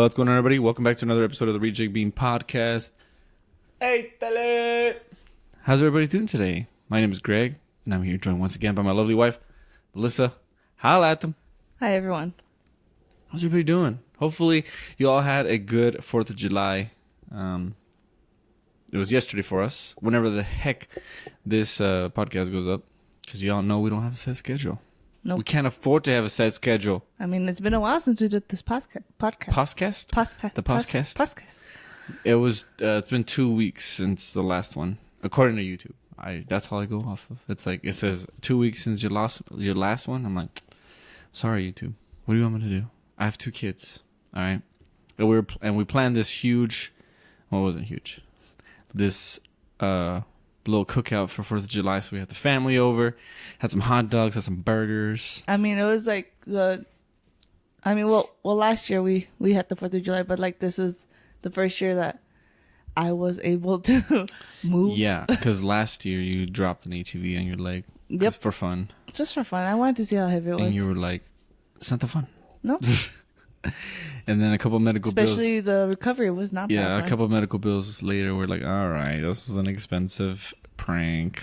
What's going on, everybody? Welcome back to another episode of the Reject Bean Podcast. Hey, tele! How's everybody doing today? My name is Greg, and I'm here joined once again by my lovely wife, Melissa. Holla at them. Hi, everyone. How's everybody doing? Hopefully, you all had a good 4th of July. It was yesterday for us. Whenever the heck this podcast goes up, because you all know we don't have a set schedule. Nope. We can't afford to have a set schedule. I mean, it's been a while since we did this podcast. Podcast? The podcast? Podcast. It's been 2 weeks since the last one, according to YouTube. That's all I go off of. It's like, it says 2 weeks since your last one. I'm like, sorry, YouTube. What do you want me to do? I have 2 kids. All right. And we planned this huge, well, it wasn't huge. This, little cookout for 4th of July. So we had the family over, had some hot dogs, had some burgers. I mean, it was like last year we had the 4th of July, but like this was the first year that I was able to move. Yeah, because last year you dropped an ATV on your leg. Yep. For fun. Just for fun. I wanted to see how heavy it was. And you were like, it's not that fun. No. And then a couple of medical bills. Especially the recovery was not that fun. A couple of medical bills later, we're like, all right, this is an expensive prank.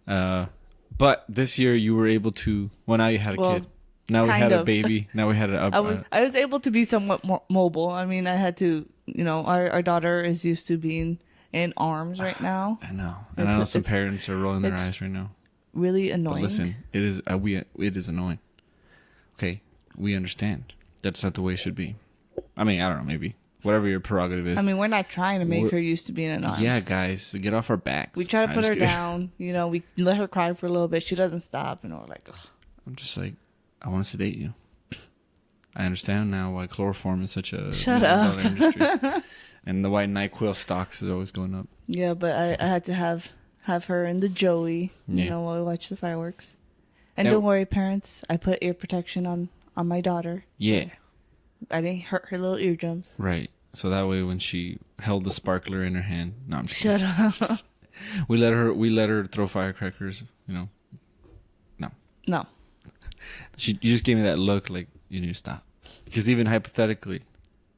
But this year you were able to, well, now you had a kid. Now we had a baby. Now we had I was able to be somewhat more mobile. I mean, I had to, our daughter is used to being in arms right now. I know. And I know some parents are rolling their eyes right now. Really annoying. But listen, it is annoying. Okay, we understand. That's not the way it should be. I mean, I don't know, maybe. Whatever your prerogative is. I mean, we're not trying to make her used to being in arms. Yeah, guys, get off our backs. We try to put her down. We let her cry for a little bit. She doesn't stop. And we're like, ugh. I'm just like, I want to sedate you. I understand now why chloroform is such a shut up industry. And the white NyQuil stocks is always going up. Yeah, but I had to have her in the Joey, while we watch the fireworks. And don't worry, parents, I put ear protection on my daughter. Yeah. So I didn't hurt her little eardrums. Right. So that way when she held the sparkler in her hand. No, I'm just shut up. We let her throw firecrackers, No. No. You just gave me that look like you need to stop. Because even hypothetically,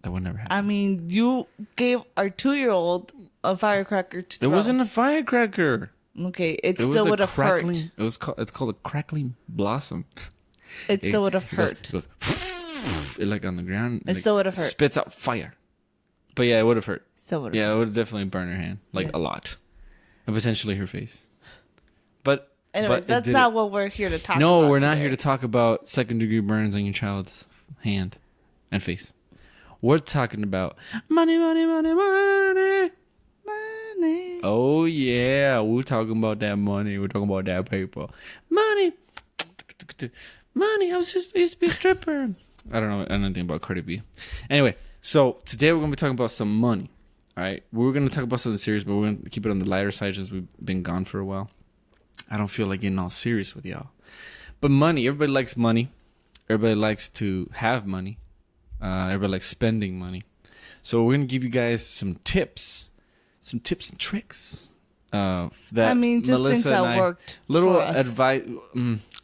that would never happen. I mean, you gave our 2-year-old a firecracker to throw. It wasn't a firecracker. Okay, it still would have hurt. It's called a crackling blossom. It still would have hurt. It goes it like on the ground. It still would have hurt. Spits out fire. But yeah, it would have hurt. Still would have hurt. It would have definitely burned her hand. A lot. And potentially her face. But anyway, that's not what we're here to talk about. No, we're not here to talk about 2nd-degree burns on your child's hand and face. We're talking about money, money, money, money. Money. Oh, yeah. We're talking about that money. We're talking about that paper. Money. Money. I used to be a stripper. I don't know anything about Cardi B. Anyway, so today we're going to be talking about some money. All right? We're going to talk about something serious, but we're going to keep it on the lighter side since we've been gone for a while. I don't feel like getting all serious with y'all. But money. Everybody likes money. Everybody likes to have money. Everybody likes spending money. So we're going to give you guys some tips and tricks. That just Melissa things that worked. Little advice.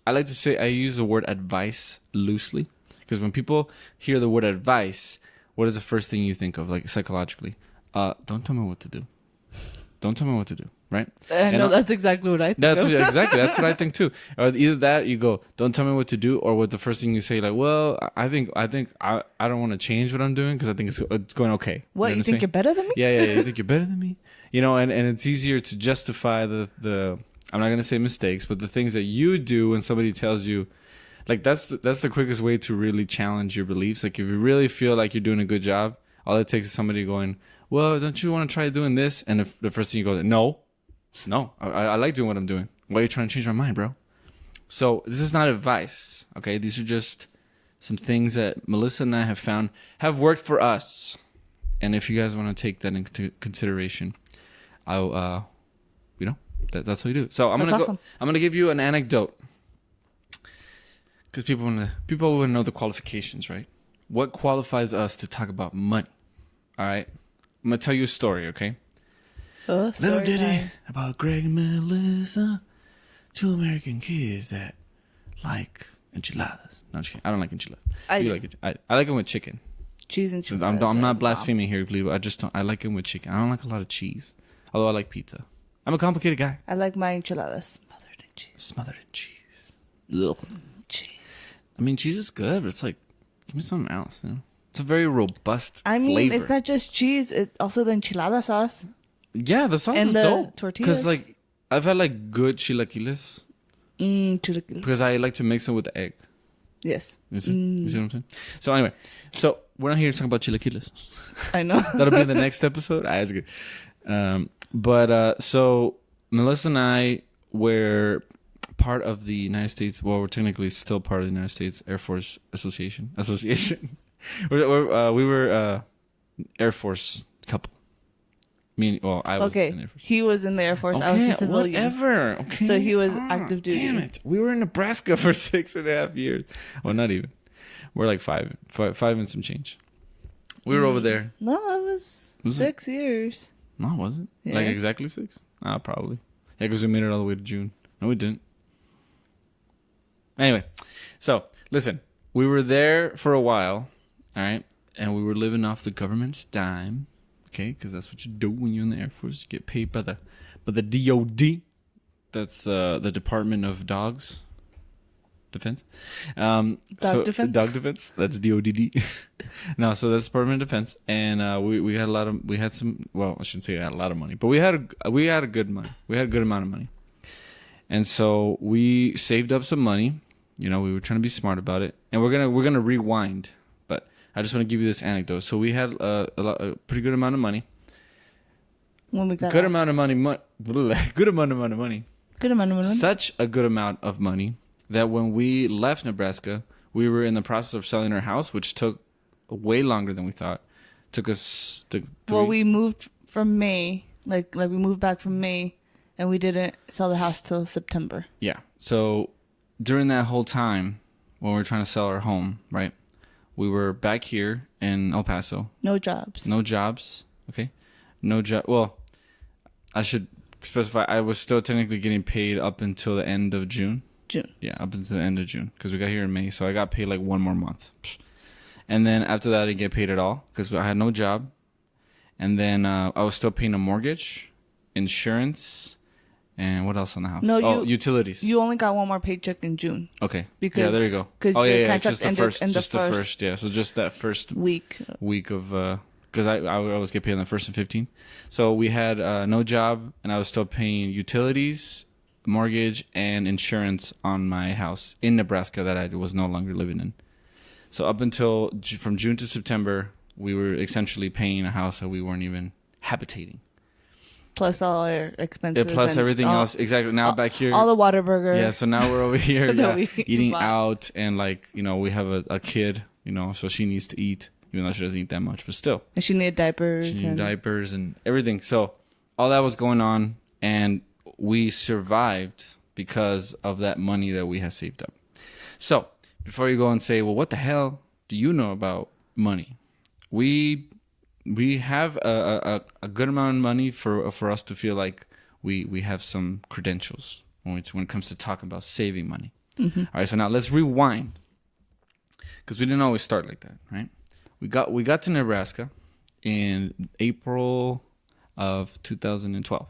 I like to say I use the word advice loosely because when people hear the word advice, what is the first thing you think of, like psychologically? Don't tell me what to do. Don't tell me what to do. Right? I know that's exactly what I think. That's what I think too. Or either that you go, don't tell me what to do, or what the first thing you say, like, well, I think I don't want to change what I'm doing because I think it's going okay. What, you think you're better than me? Yeah. You think you're better than me? And it's easier to justify the I'm not gonna say mistakes, but the things that you do when somebody tells you, like that's the quickest way to really challenge your beliefs. Like if you really feel like you're doing a good job, all it takes is somebody going, well, don't you want to try doing this? And the first thing you go, no, I like doing what I'm doing. Why are you trying to change my mind, bro? So this is not advice, okay? These are just some things that Melissa and I have found have worked for us. And if you guys want to take that into consideration, that's what we do. So I'm gonna give you an anecdote because people want to know the qualifications, right? What qualifies us to talk about money? All right, I'm gonna tell you a story, okay? Little ditty about Greg and Melissa, 2 American kids that like enchiladas. No, I'm just kidding. I don't like enchiladas. I like it. I like them with chicken. Cheese and enchiladas. I'm not blaspheming here, please. I just don't. I like them with chicken. I don't like a lot of cheese. Although I like pizza. I'm a complicated guy. I like my enchiladas Smothered in cheese. Ugh. Cheese. I mean, cheese is good, but it's like, give me something else. You know? It's a very robust flavor. flavor. It's not just cheese. It's also the enchilada sauce. Yeah, the sauce and is the dope. Tortillas. Because like I've had like good chilaquiles. Chilaquiles. Because I like to mix them with the egg. Yes. You see what I'm saying? So anyway, we're not here to talk about chilaquiles. I know. That'll be in the next episode. That's good. So Melissa and I were part of the United States. Well, we're technically still part of the United States Air Force Association. We were Air Force couple. I was in the Air Force. He was in the Air Force. I was a civilian. Whatever. Okay. So he was active duty. Damn it. We were in Nebraska for 6.5 years. Well, not even. We're like five and some change. We were over there. No, it was 6 years. No, it wasn't. Yes. Like exactly 6? Probably. Yeah, because we made it all the way to June. No, we didn't. Anyway, so listen, we were there for a while, all right, and we were living off the government's dime, okay, because that's what you do when you're in the Air Force. You get paid by the DOD. That's the Department of Dogs Defense. Dog Defense. Dog Defense. That's DODD. No, so that's Department of Defense, and we had some. Well, I shouldn't say I had a lot of money, but we had a good money. We had a good amount of money, and so we saved up some money. You know, we were trying to be smart about it, and we're gonna rewind. But I just want to give you this anecdote. So we had a pretty good amount of money. When we got good amount of money. Good amount of money. Good amount of money. Such a good amount of money that when we left Nebraska, we were in the process of selling our house, which took way longer than we thought. Took us. We moved from May, like we moved back from May, and we didn't sell the house till September. Yeah. So during that whole time, when we were trying to sell our home, right, we were back here in El Paso. No jobs. Okay. No job. Well, I should specify. I was still technically getting paid up until the end of June. Yeah, up until the end of June, because we got here in May, so I got paid like one more month. And then after that, I didn't get paid at all because I had no job. And then I was still paying a mortgage, insurance, and what else on the house? Utilities. You only got one more paycheck in June. Okay. Because, there you go. Your just the first. Yeah, so just that first week of because I always get paid on the 1st and 15th. So we had no job, and I was still paying utilities, mortgage, and insurance on my house in Nebraska that I was no longer living in. So up until from June to September, we were essentially paying a house that we weren't even habitating. Plus all our expenses. Plus everything else. Exactly. Now back here. All the Whataburger. Yeah, so now we're over here eating out. And we have a kid, so she needs to eat, even though she doesn't eat that much. But still. And she needed diapers. And everything. So all that was going on. And we survived because of that money that we had saved up. So before you go and say, well, what the hell do you know about money? We have a good amount of money for us to feel like we have some credentials when it comes to talking about saving money. Mm-hmm. All right, so now let's rewind, because we didn't always start like that, right? We got to Nebraska in April of 2012.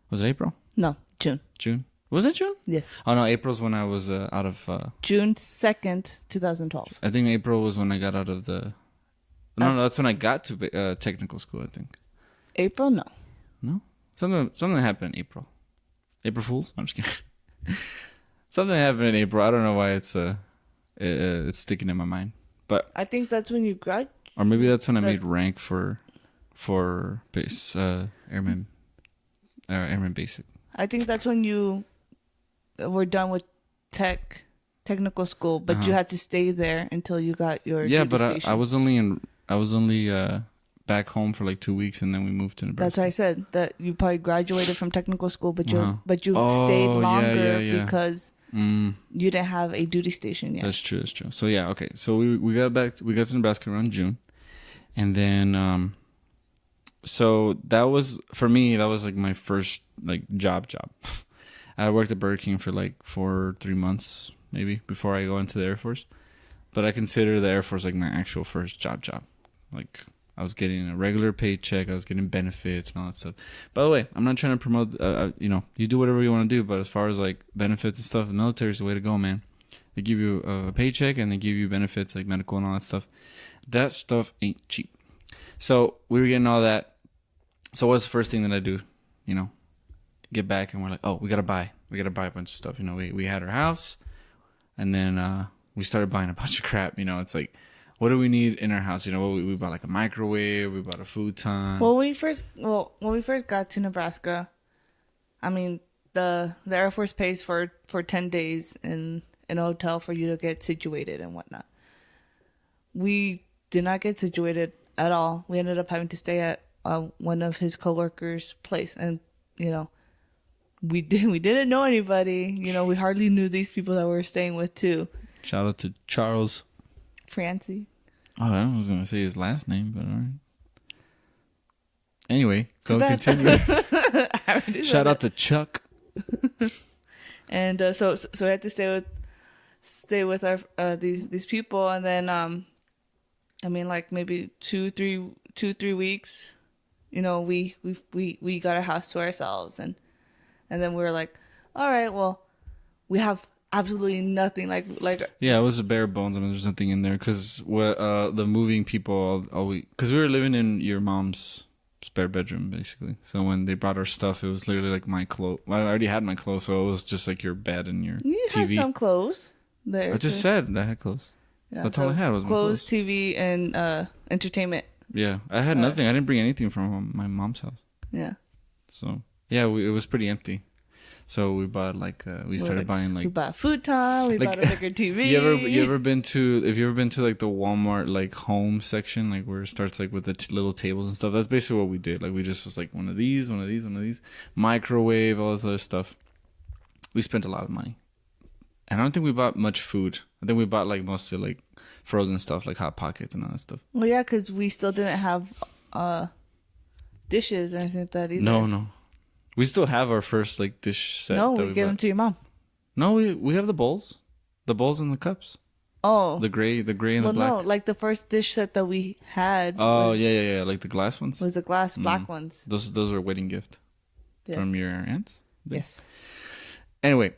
Was it April? No, June. June? Was it June? Yes. Oh no, April's when I was out of. June 2nd, 2012. I think April was when I got out of the. No, that's when I got to technical school, I think. April? No. Something happened in April. April Fools? I'm just kidding. Something happened in April. I don't know why it's sticking in my mind. But I think that's when you graduated. Or maybe that's when I made rank for base airman basic. I think that's when you were done with technical school, but you had to stay there until you got your duty station. I was only back home for like 2 weeks, and then we moved to Nebraska. That's why I said that you probably graduated from technical school, but you stayed longer because you didn't have a duty station yet. That's true. So yeah, okay. So we got to Nebraska around June, and then so that was for me. That was like my first job. I worked at Burger King for 3 months maybe before I go into the Air Force. But I consider the Air Force like my actual first job Like, I was getting a regular paycheck. I was getting benefits and all that stuff. By the way, I'm not trying to promote, you do whatever you want to do. But as far as like benefits and stuff, the military is the way to go, man. They give you a paycheck and they give you benefits like medical and all that stuff. That stuff ain't cheap. So we were getting all that. So what's the first thing that I do? Get back and we're like, oh, we gotta buy a bunch of stuff. We had our house, and then we started buying a bunch of crap. It's like, what do we need in our house? We bought like a microwave, we bought a futon. Well, when we first got to Nebraska, I mean, the Air Force pays for 10 days in a hotel for you to get situated and whatnot. We did not get situated at all. We ended up having to stay at one of his coworkers' place, and we didn't know anybody. We hardly knew these people that we were staying with too. Shout out to Charles Francie. Oh, I was gonna say his last name, but all right. Anyway, go continue. Shout out to Chuck. And so we had to stay with our these people, and then I mean, like maybe 2-3 weeks. We got a house to ourselves, and then we were like, all right, well, we have absolutely nothing. Like yeah, it was a bare bones. I mean, there's nothing in there because the moving people because we were living in your mom's spare bedroom basically. So when they brought our stuff, it was literally like my clothes. I already had my clothes, so it was just like your bed and your you TV. had some clothes there. I just said I had clothes. Yeah, that's all I had was clothes, my clothes, TV, and entertainment. Yeah, I had nothing. I didn't bring anything from my mom's house. Yeah. So yeah, it was pretty empty. So we bought we started buying we bought a futon. We bought a bigger TV. You ever been to like the Walmart like home section, like where it starts like with the little tables and stuff? That's basically what we did. Like we just was like one of these, microwave, all this other stuff. We spent a lot of money, and I don't think we bought much food. I think we bought like mostly like frozen stuff, like Hot Pockets and all that stuff. Well, yeah, because we still didn't have dishes or anything like that either. No. We still have our first like dish set. No, we gave them to your mom. No, we have the bowls and the cups. Oh, the gray and the black. No, like the first dish set that we had. Oh yeah, like the glass ones. Was the glass black ones? Those are a wedding gift from your aunts. Yes. Anyway,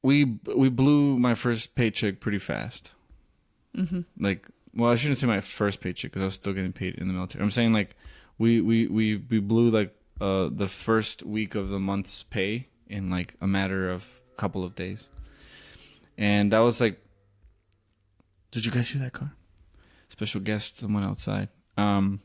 we blew my first paycheck pretty fast. Mm-hmm. Like, well, I shouldn't say my first paycheck because I was still getting paid in the military. I'm saying like we blew like the first week of the month's pay in like a matter of a couple of days. And that was like, did you guys hear that car? Special guest, someone outside. That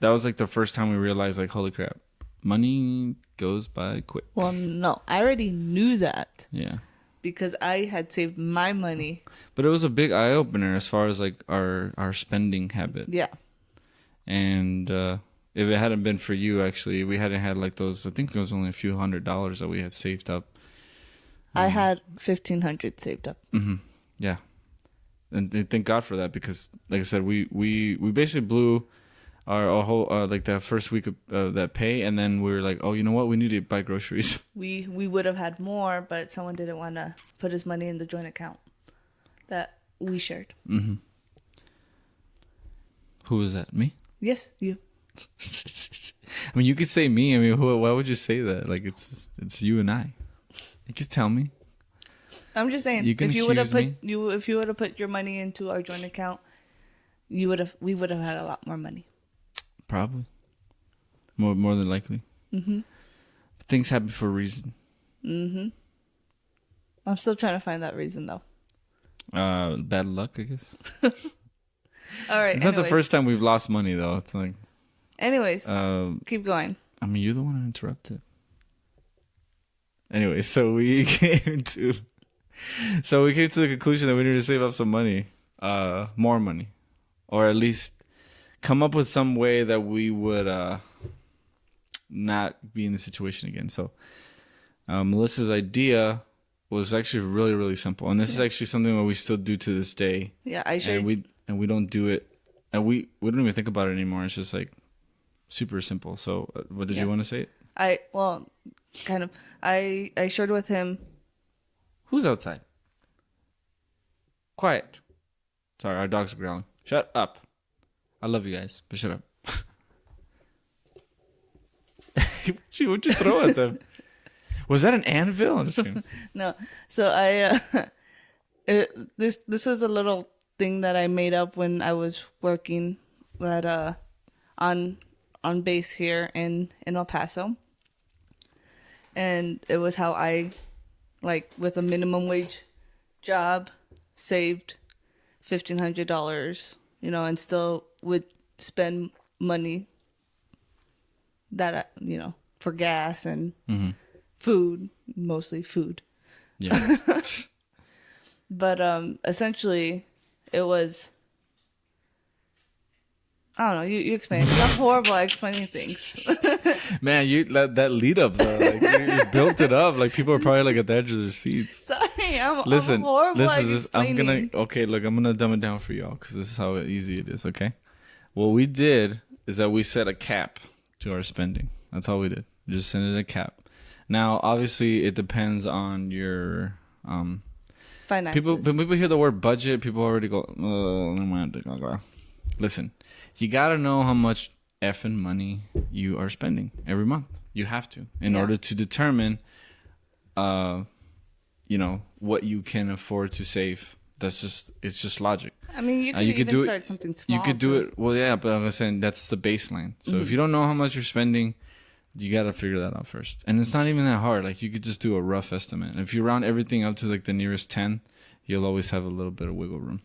was like the first time we realized like, holy crap, money goes by quick. Well, no, I already knew that. Yeah. Because I had saved my money. But it was a big eye opener as far as like our spending habit. Yeah. And if it hadn't been for you, actually, we hadn't had like those. I think it was only a few $100s that we had saved up. I had $1,500 saved up. Mm-hmm. Yeah, and thank God for that because, like I said, we basically blew our whole like that first week of that pay, and then we were like, oh, you know what? We need to buy groceries. We would have had more, but someone didn't want to put his money in the joint account that we shared. Mm-hmm. Who was that? Me? Yes, you. I mean, you could say me. I mean, why would you say that? Like, it's you and I. You just tell me. I'm just saying, if you would have put your money into our joint account, we would have had a lot more money. Probably. More than likely. Mm-hmm. Things happen for a reason. Mm-hmm. I'm still trying to find that reason though. Bad luck, I guess. All right. It's not the first time we've lost money though. It's like. Anyways, keep going. I mean, you're the one who interrupted. Anyway, so we came to the conclusion that we need to save up some money, more money, or at least come up with some way that we would not be in the situation again. So Melissa's idea was actually really, really simple, and this is actually something that we still do to this day. Yeah, I should. And we don't do it, and we don't even think about it anymore. It's just like super simple. So, what did you want to say? I shared with him. Who's outside? Quiet. Sorry, our dogs are growling. Shut up. I love you guys, but shut up. What'd you throw at them? Was that an anvil? I'm just kidding. No. So this was a little thing that I made up when I was working at on base here in El Paso. And it was how I, like, with a minimum wage job, saved $1,500, and still would spend money that, for gas and food, mostly food. Yeah. But essentially, it was, I don't know, you explain. I'm horrible at explaining things. Man, you that lead up though, like you built it up. Like people are probably like at the edge of their seats. Sorry, I'm horrible at explaining. I'm gonna dumb it down for y'all because this is how easy it is. Okay, what we did is that we set a cap to our spending. That's all we did. We just set it a cap. Now, obviously, it depends on your finances. People hear the word budget, people already go, listen, you gotta know how much effing money you are spending every month. You have to, in order to determine, what you can afford to save. It's just logic. I mean, you could start something small. You could do it. Well, yeah, but I'm saying that's the baseline. So if you don't know how much you're spending, you got to figure that out first. And it's not even that hard. Like, you could just do a rough estimate. If you round everything up to like the nearest 10, you'll always have a little bit of wiggle room.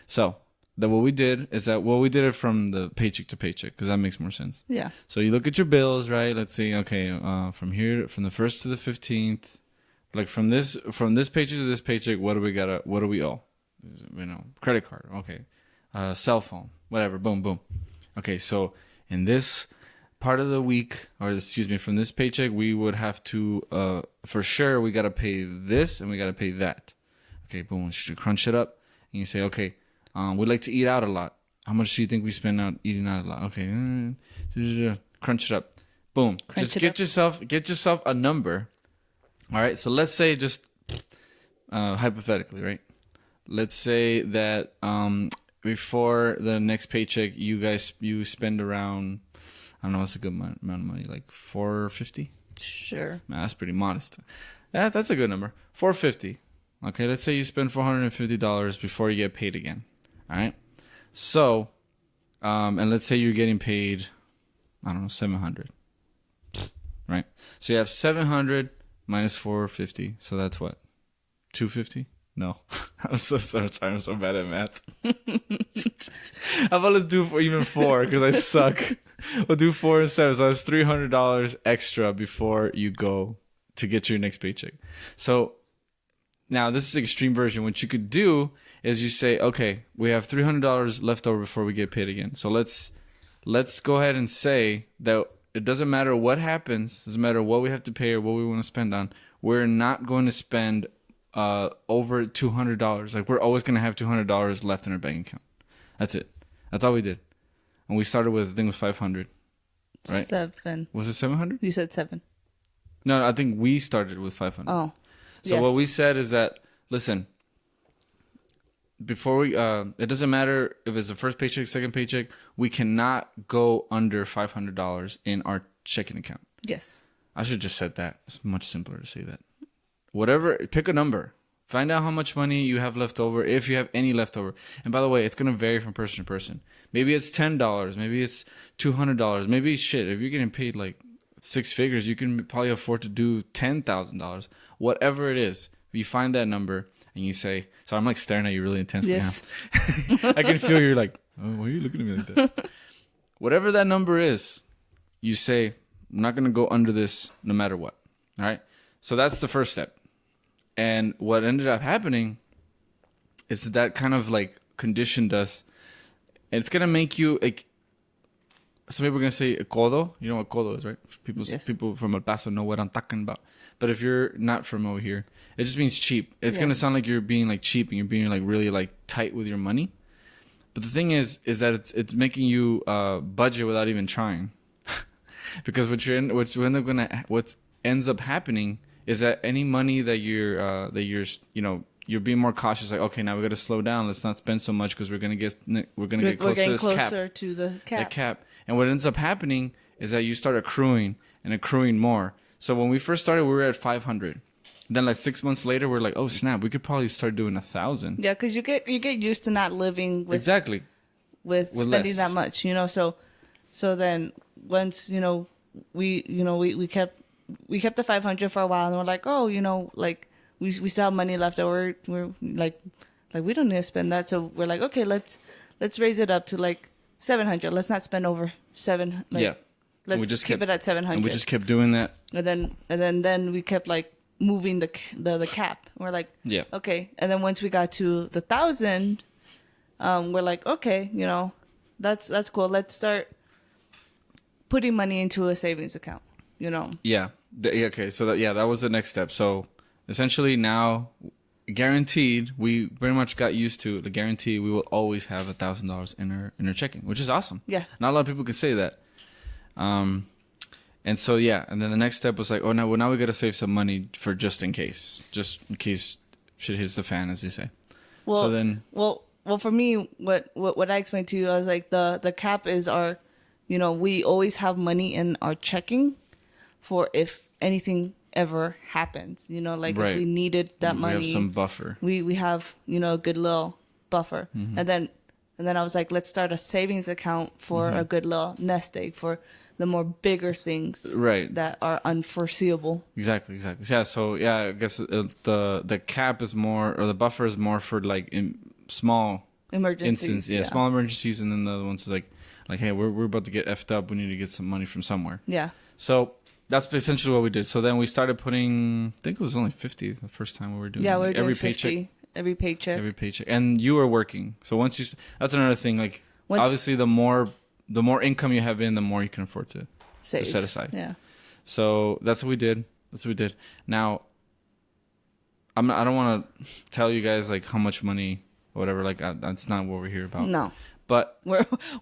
So what we did it from the paycheck to paycheck, because that makes more sense. Yeah. So you look at your bills, right? Let's see. Okay, from the 1st to the 15th, like from this paycheck to this paycheck, what do we owe? Credit card. Okay. Cell phone, whatever. Boom, boom. Okay. So in this part of the week, from this paycheck, we would have to, for sure, we got to pay this and we got to pay that. Okay. Boom. You should crunch it up and you say, okay, we'd like to eat out a lot. How much do you think we spend out eating out a lot? Okay. Crunch it up. Boom. Get yourself a number. All right. So let's say just, hypothetically, right? Let's say that before the next paycheck, you spend around, I don't know, what's a good amount of money, like $450? Sure. Man, that's pretty modest. That's a good number. $450. Okay, let's say you spend $450 before you get paid again. All right. So, and let's say you're getting paid, I don't know, $700. Right. So you have $700 minus $450. So that's what? $250? No. I'm so sorry. I'm so bad at math. How about let's do even 4 because I suck. We'll do 4 and 7. So that's $300 extra before you go to get your next paycheck. So now this is the extreme version. What you could do is you say, okay, we have $300 left over before we get paid again. So let's go ahead and say that it doesn't matter what happens, doesn't matter what we have to pay or what we want to spend on. We're not going to spend over $200. Like, we're always going to have $200 left in our bank account. That's it. That's all we did. And we started with, I think it was 500. Right? 7. Was it 700? You said 7. No, I think we started with 500. Oh. So yes. What we said is that, listen, before we, it doesn't matter if it's the first paycheck, second paycheck, we cannot go under $500 in our checking account. Yes. I should have just said that. It's much simpler to say that. Whatever, pick a number. Find out how much money you have left over, if you have any left over. And by the way, it's going to vary from person to person. Maybe it's $10. Maybe it's $200. Maybe, if you're getting paid like 6 figures, you can probably afford to do $10,000. Whatever it is, you find that number and you say, sorry, I'm like staring at you really intensely yes. now. I can feel you're like, oh, why are you looking at me like that? Whatever that number is, you say, I'm not going to go under this no matter what. All right? So that's the first step. And what ended up happening is that kind of like conditioned us. And it's going to make you like, some people are going to say codo. You know what codo is, right? People from El Paso know what I'm talking about. But if you're not from over here, it just means cheap. It's going to sound like you're being like cheap and you're being like really like tight with your money. But the thing is that it's making you budget without even trying. Because what ends up happening is that any money that you're you're being more cautious. Like, okay, now we got to slow down. Let's not spend so much because we're gonna get close to this cap. Closer to the cap. The cap. And what ends up happening is that you start accruing and accruing more. So when we first started, we were at 500. Then like 6 months later, we're like, oh snap, we could probably start doing 1,000. Yeah, because you get used to not living with exactly with spending less. that much, you know. So then once we kept the 500 for a while, and we're like, oh, like we still have money left over. We're like we don't need to spend that, so we're like, okay, let's raise it up to like 700. Let's not spend over 7. Like, yeah, let's just keep it at 700. And we just kept doing that. And then we kept like moving the cap. We're like, yeah, okay. And then once we got to the 1,000, we're like, okay, that's cool. Let's start putting money into a savings account. Yeah. Okay. So that was the next step. So essentially now, guaranteed, we pretty much got used to the guarantee. We will always have $1,000 in our checking, which is awesome. Yeah. Not a lot of people can say that. And so, yeah. And then the next step was like, oh, now we got to save some money for just in case shit hits the fan, as they say. Well, so then, well, for me, what I explained to you, I was like, the cap is our, we always have money in our checking for if anything ever happens, like right. if we needed that money, we have some buffer. We have, a good little buffer. Mm-hmm. And then I was like, let's start a savings account for a good little nest egg for the more bigger things right. that are unforeseeable. Exactly. Yeah. So yeah, I guess the cap is more, or the buffer is more for like in small emergencies. Yeah, small emergencies, and then the other ones is like, hey, we're about to get effed up. We need to get some money from somewhere. Yeah. So that's essentially what we did. So then we started putting, I think it was only 50 the first time we were doing. Yeah, we were doing every 50, every paycheck. And you were working. So once that's another thing. Like obviously, the more income you have in, the more you can afford to set aside. Yeah. So that's what we did. Now, I don't want to tell you guys like how much money, or whatever. Like that's not what we're here about. No. But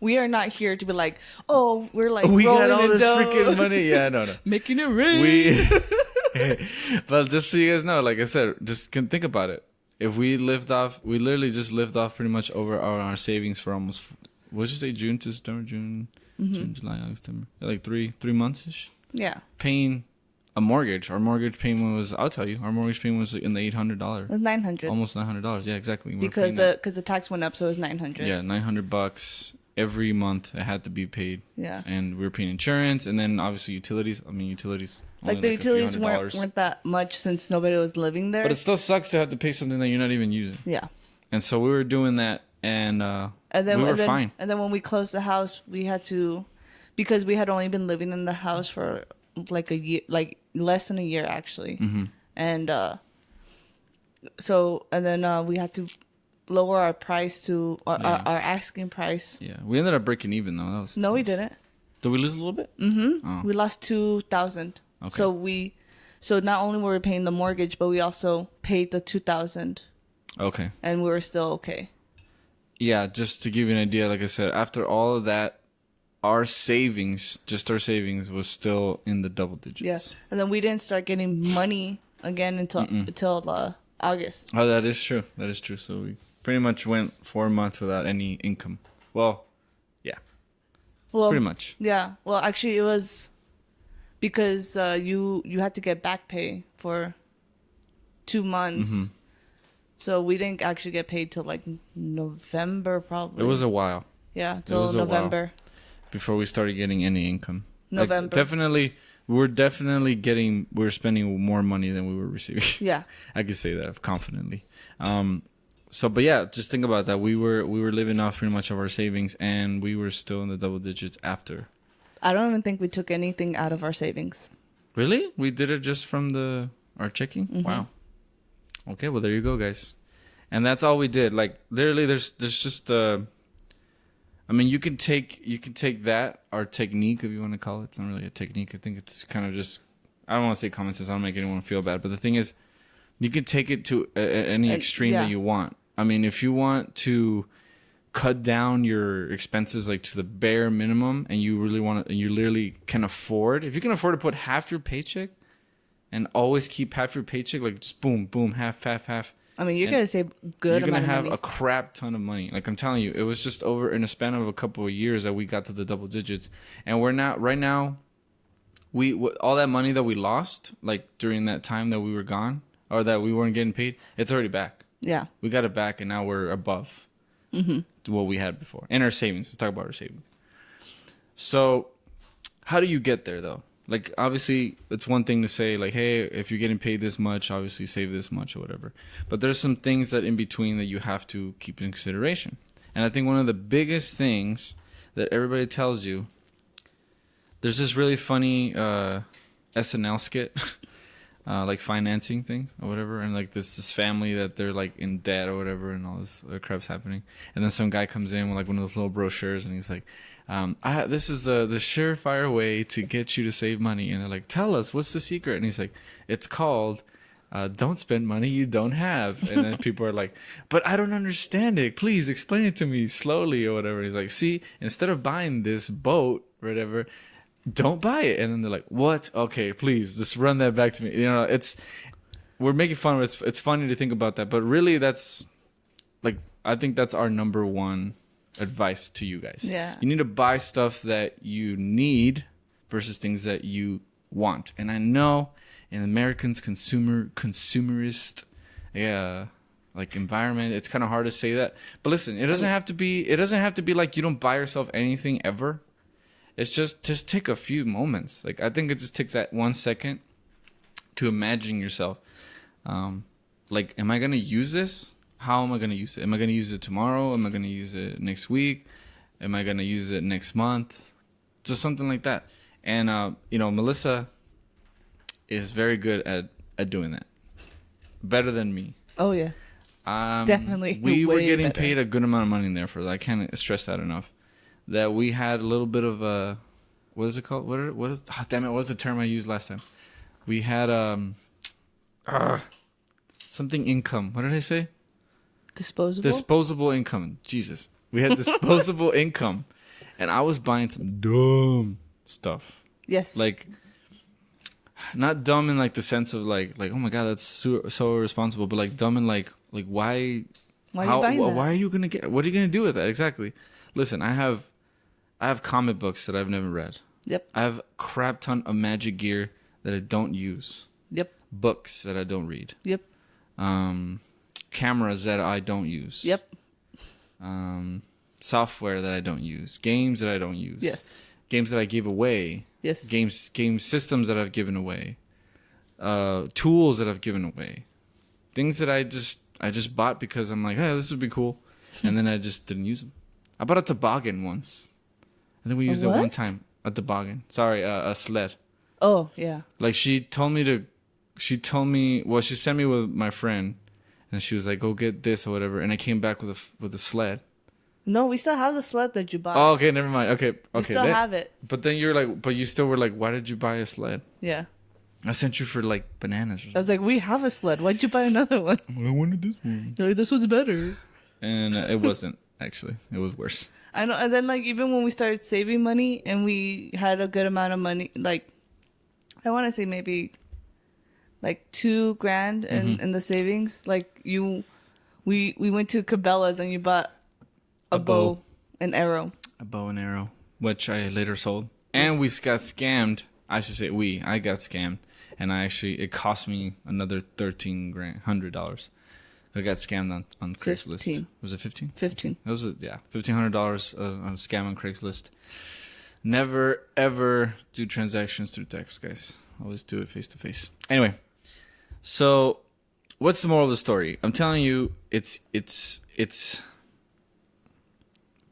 we are not here to be like, oh, we're like we got all this dough. freaking money. Yeah, no. Making it rain. But just so you guys know, like I said, just can think about it. If we literally just lived off pretty much over our savings for almost, what did you say, June to September, June, July, August, September, like three months ish. Yeah. Paying a mortgage. Our mortgage payment was, I'll tell you, our mortgage payment was in the $800. It was $900. Almost $900. Yeah, exactly. Because the tax went up, so it was $900. Yeah, $900 every month. It had to be paid. Yeah. And we were paying insurance, and then obviously utilities. I mean, utilities. Like the utilities weren't that much since nobody was living there. But it still sucks to have to pay something that you're not even using. Yeah. And so we were doing that, and then we were fine. And then when we closed the house, we had to, because we had only been living in the house for like a year, like less than a year actually. Mm-hmm. And then we had to lower our price to our asking price. Yeah, we ended up breaking even though. We didn't. Did we lose a little bit? Mm-hmm. Oh. We lost $2,000. Okay. So not only were we paying the mortgage, but we also paid the $2,000. Okay. And we were still okay. Yeah, just to give you an idea, like I said, after all of that, our savings was still in the double digits. Yeah, and then we didn't start getting money again until August. Oh, that is true. So we pretty much went 4 months without any income. Well, yeah. Well, pretty much. Yeah. Well, actually, it was because you had to get back pay for 2 months. Mm-hmm. So we didn't actually get paid till like November, probably. It was a while. Yeah, till November. Before we started getting any income. November. Like, we were spending more money than we were receiving. Yeah. I could say that confidently. But yeah, just think about that. We were living off pretty much of our savings, and we were still in the double digits after. I don't even think we took anything out of our savings. Really? We did it just from our checking? Mm-hmm. Wow. Okay, well there you go, guys. And that's all we did. Like literally there's just I mean, you can take that, our technique, if you want to call it. It's not really a technique. I think it's kind of just, I don't want to say common sense. I don't make anyone feel bad. But the thing is, you can take it to any extreme that you want. I mean, if you want to cut down your expenses like to the bare minimum, and you really want to, and you literally can afford, if you can afford to put half your paycheck and always keep half your paycheck, like just boom, boom, half, I mean, you're And going to save good you're amount gonna of have money. a crap ton of money. Like I'm telling you, it was just over in a span of a couple of years that we got to the double digits, and we're not right now. All that money that we lost, like during that time that we were gone or that we weren't getting paid, it's already back. Yeah. We got it back, and now we're above what we had before. And our savings. Let's talk about our savings. So, how do you get there, though? Like, obviously, it's one thing to say, like, hey, if you're getting paid this much, obviously save this much or whatever. But there's some things that in between that you have to keep in consideration. And I think one of the biggest things that everybody tells you, there's this really funny SNL skit, like financing things or whatever. And, like, this family that they're, like, in debt or whatever and all this crap's happening. And then some guy comes in with, like, one of those little brochures and he's like, this is the surefire way to get you to save money. And they're like, tell us, what's the secret? And he's like, it's called don't spend money you don't have. And then people are like, but I don't understand it. Please explain it to me slowly or whatever. He's like, see, instead of buying this boat or whatever, don't buy it. And then they're like, what? Okay, please just run that back to me. You know, we're making fun of it. It's funny to think about that. But really, that's like, I think that's our number one advice to you guys. Yeah. You need to buy stuff that you need versus things that you want. And I know in Americans consumerist like environment, it's kind of hard to say that. But listen, it doesn't have to be like you don't buy yourself anything ever. It's just take a few moments. Like I think it just takes that 1 second to imagine yourself. Like, am I gonna use this? How am I going to use it? Am I going to use it tomorrow? Am I going to use it next week? Am I going to use it next month? Just something like that. And, Melissa is very good at doing that. Better than me. Oh, yeah. Definitely. We were getting better. paid a good amount of money in there for that. I can't stress that enough. That we had a little bit of a, what is it called? What was the term I used last time? We had something income. What did I say? Disposable income. Jesus. We had disposable income. And I was buying some dumb stuff. Yes. Like, not dumb in like the sense of like oh my God, that's so irresponsible. But like dumb in like why are you buying that? Why are you going to what are you going to do with that? Exactly. Listen, I have comic books that I've never read. Yep. I have a crap ton of magic gear that I don't use. Yep. Books that I don't read. Yep. Cameras that I don't use. Yep. Software that I don't use. Games that I don't use. Yes. Games that I give away. Yes. Game systems that I've given away. Tools that I've given away. Things that I just bought because I'm like, hey, this would be cool. And then I just didn't use them. I bought a toboggan once. I think we used it one time. A toboggan. Sorry, a sled. Oh, yeah. Like she sent me with my friend. And she was like, go get this or whatever. And I came back with a sled. No, we still have the sled that you bought. Oh, okay, never mind. Okay. We still have it. But then you still were like, why did you buy a sled? Yeah. I sent you for like bananas or something. I was like, we have a sled. Why'd you buy another one? I wanted this one. You're like, this one's better. And it wasn't, actually. It was worse. I know. And then like even when we started saving money and we had a good amount of money, like I want to say maybe like $2,000 in the savings. Like we went to Cabela's and you bought a bow and arrow. A bow and arrow, which I later sold. And we got scammed. I should say I got scammed. And it cost me another $1,300. I got scammed on Craigslist. 15. Was it 15? 15. It was $1,500 on a scam on Craigslist. Never ever do transactions through text, guys. Always do it face to face. Anyway, so what's the moral of the story? I'm telling you, it's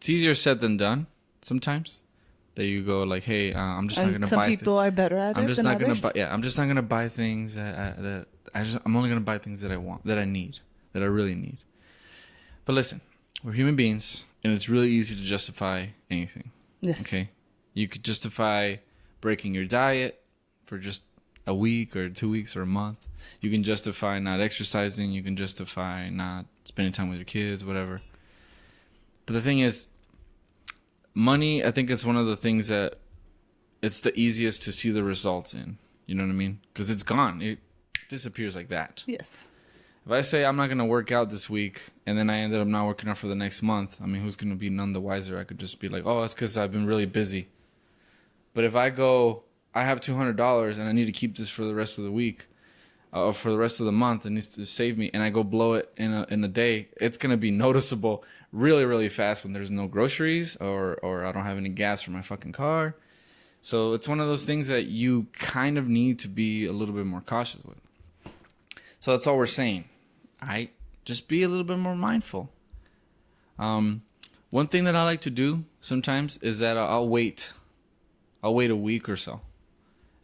easier said than done sometimes. That you go like, hey, I'm just not gonna buy. Some people are better at it. I'm just than not gonna others. buy. Yeah, I'm just not gonna buy things I'm only gonna buy things that I want, that I need, that I really need. But listen, we're human beings, and it's really easy to justify anything. Yes. Okay. You could justify breaking your diet for just a week or 2 weeks or a month. You can justify not exercising. You can justify not spending time with your kids, whatever. But the thing is, money, I think, is one of the things that it's the easiest to see the results in. You know what I mean? Because it's gone. It disappears like that. Yes. If I say I'm not going to work out this week and then I ended up not working out for the next month, I mean, who's going to be none the wiser? I could just be like, oh, that's because I've been really busy. But if I go, I have $200 and I need to keep this for the rest of the week or for the rest of the month, it needs to save me, and I go blow it in a day, it's going to be noticeable really, really fast when there's no groceries or I don't have any gas for my fucking car. So it's one of those things that you kind of need to be a little bit more cautious with. So that's all we're saying. All right? Just be a little bit more mindful. One thing that I like to do sometimes is that I'll wait a week or so.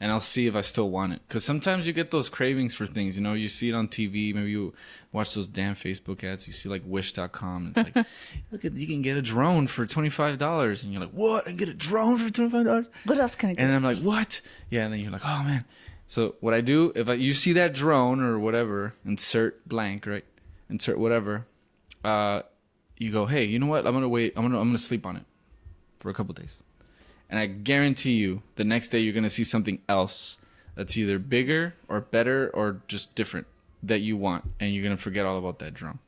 And I'll see if I still want it. Because sometimes you get those cravings for things. You know, you see it on TV. Maybe you watch those damn Facebook ads. You see like Wish.com. It's like, look, you can get a drone for $25. And you're like, what? I can get a drone for $25? What else can I get? And I'm like, what? Yeah, and then you're like, oh, man. So what I do, if you see that drone or whatever, insert blank, right? Insert whatever. You go, hey, you know what? I'm going to wait. I'm going to sleep on it for a couple days. And I guarantee you, the next day you're going to see something else that's either bigger or better or just different that you want. And you're going to forget all about that drone.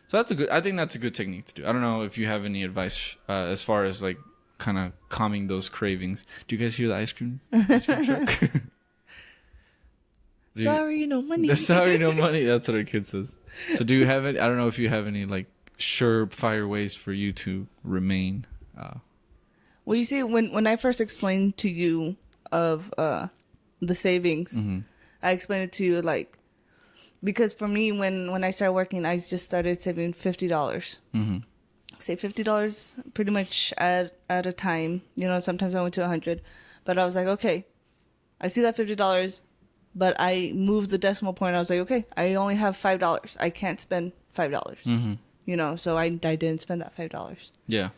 So I think that's a good technique to do. I don't know if you have any advice as far as like kind of calming those cravings. Do you guys hear the ice cream truck? Sorry, no money. Sorry, no money. That's what our kid says. So do you have it? I don't know if you have any like surefire ways for you to remain Well, you see, when I first explained to you of the savings, mm-hmm. I explained it to you like, because for me, when I started working, I just started saving $50. Mm-hmm. Say $50 pretty much at a time. You know, sometimes I went to 100, but I was like, okay, I see that $50, but I moved the decimal point. I was like, okay, I only have $5. I can't spend $5. Mm-hmm. You know, so I didn't spend that $5. Yeah.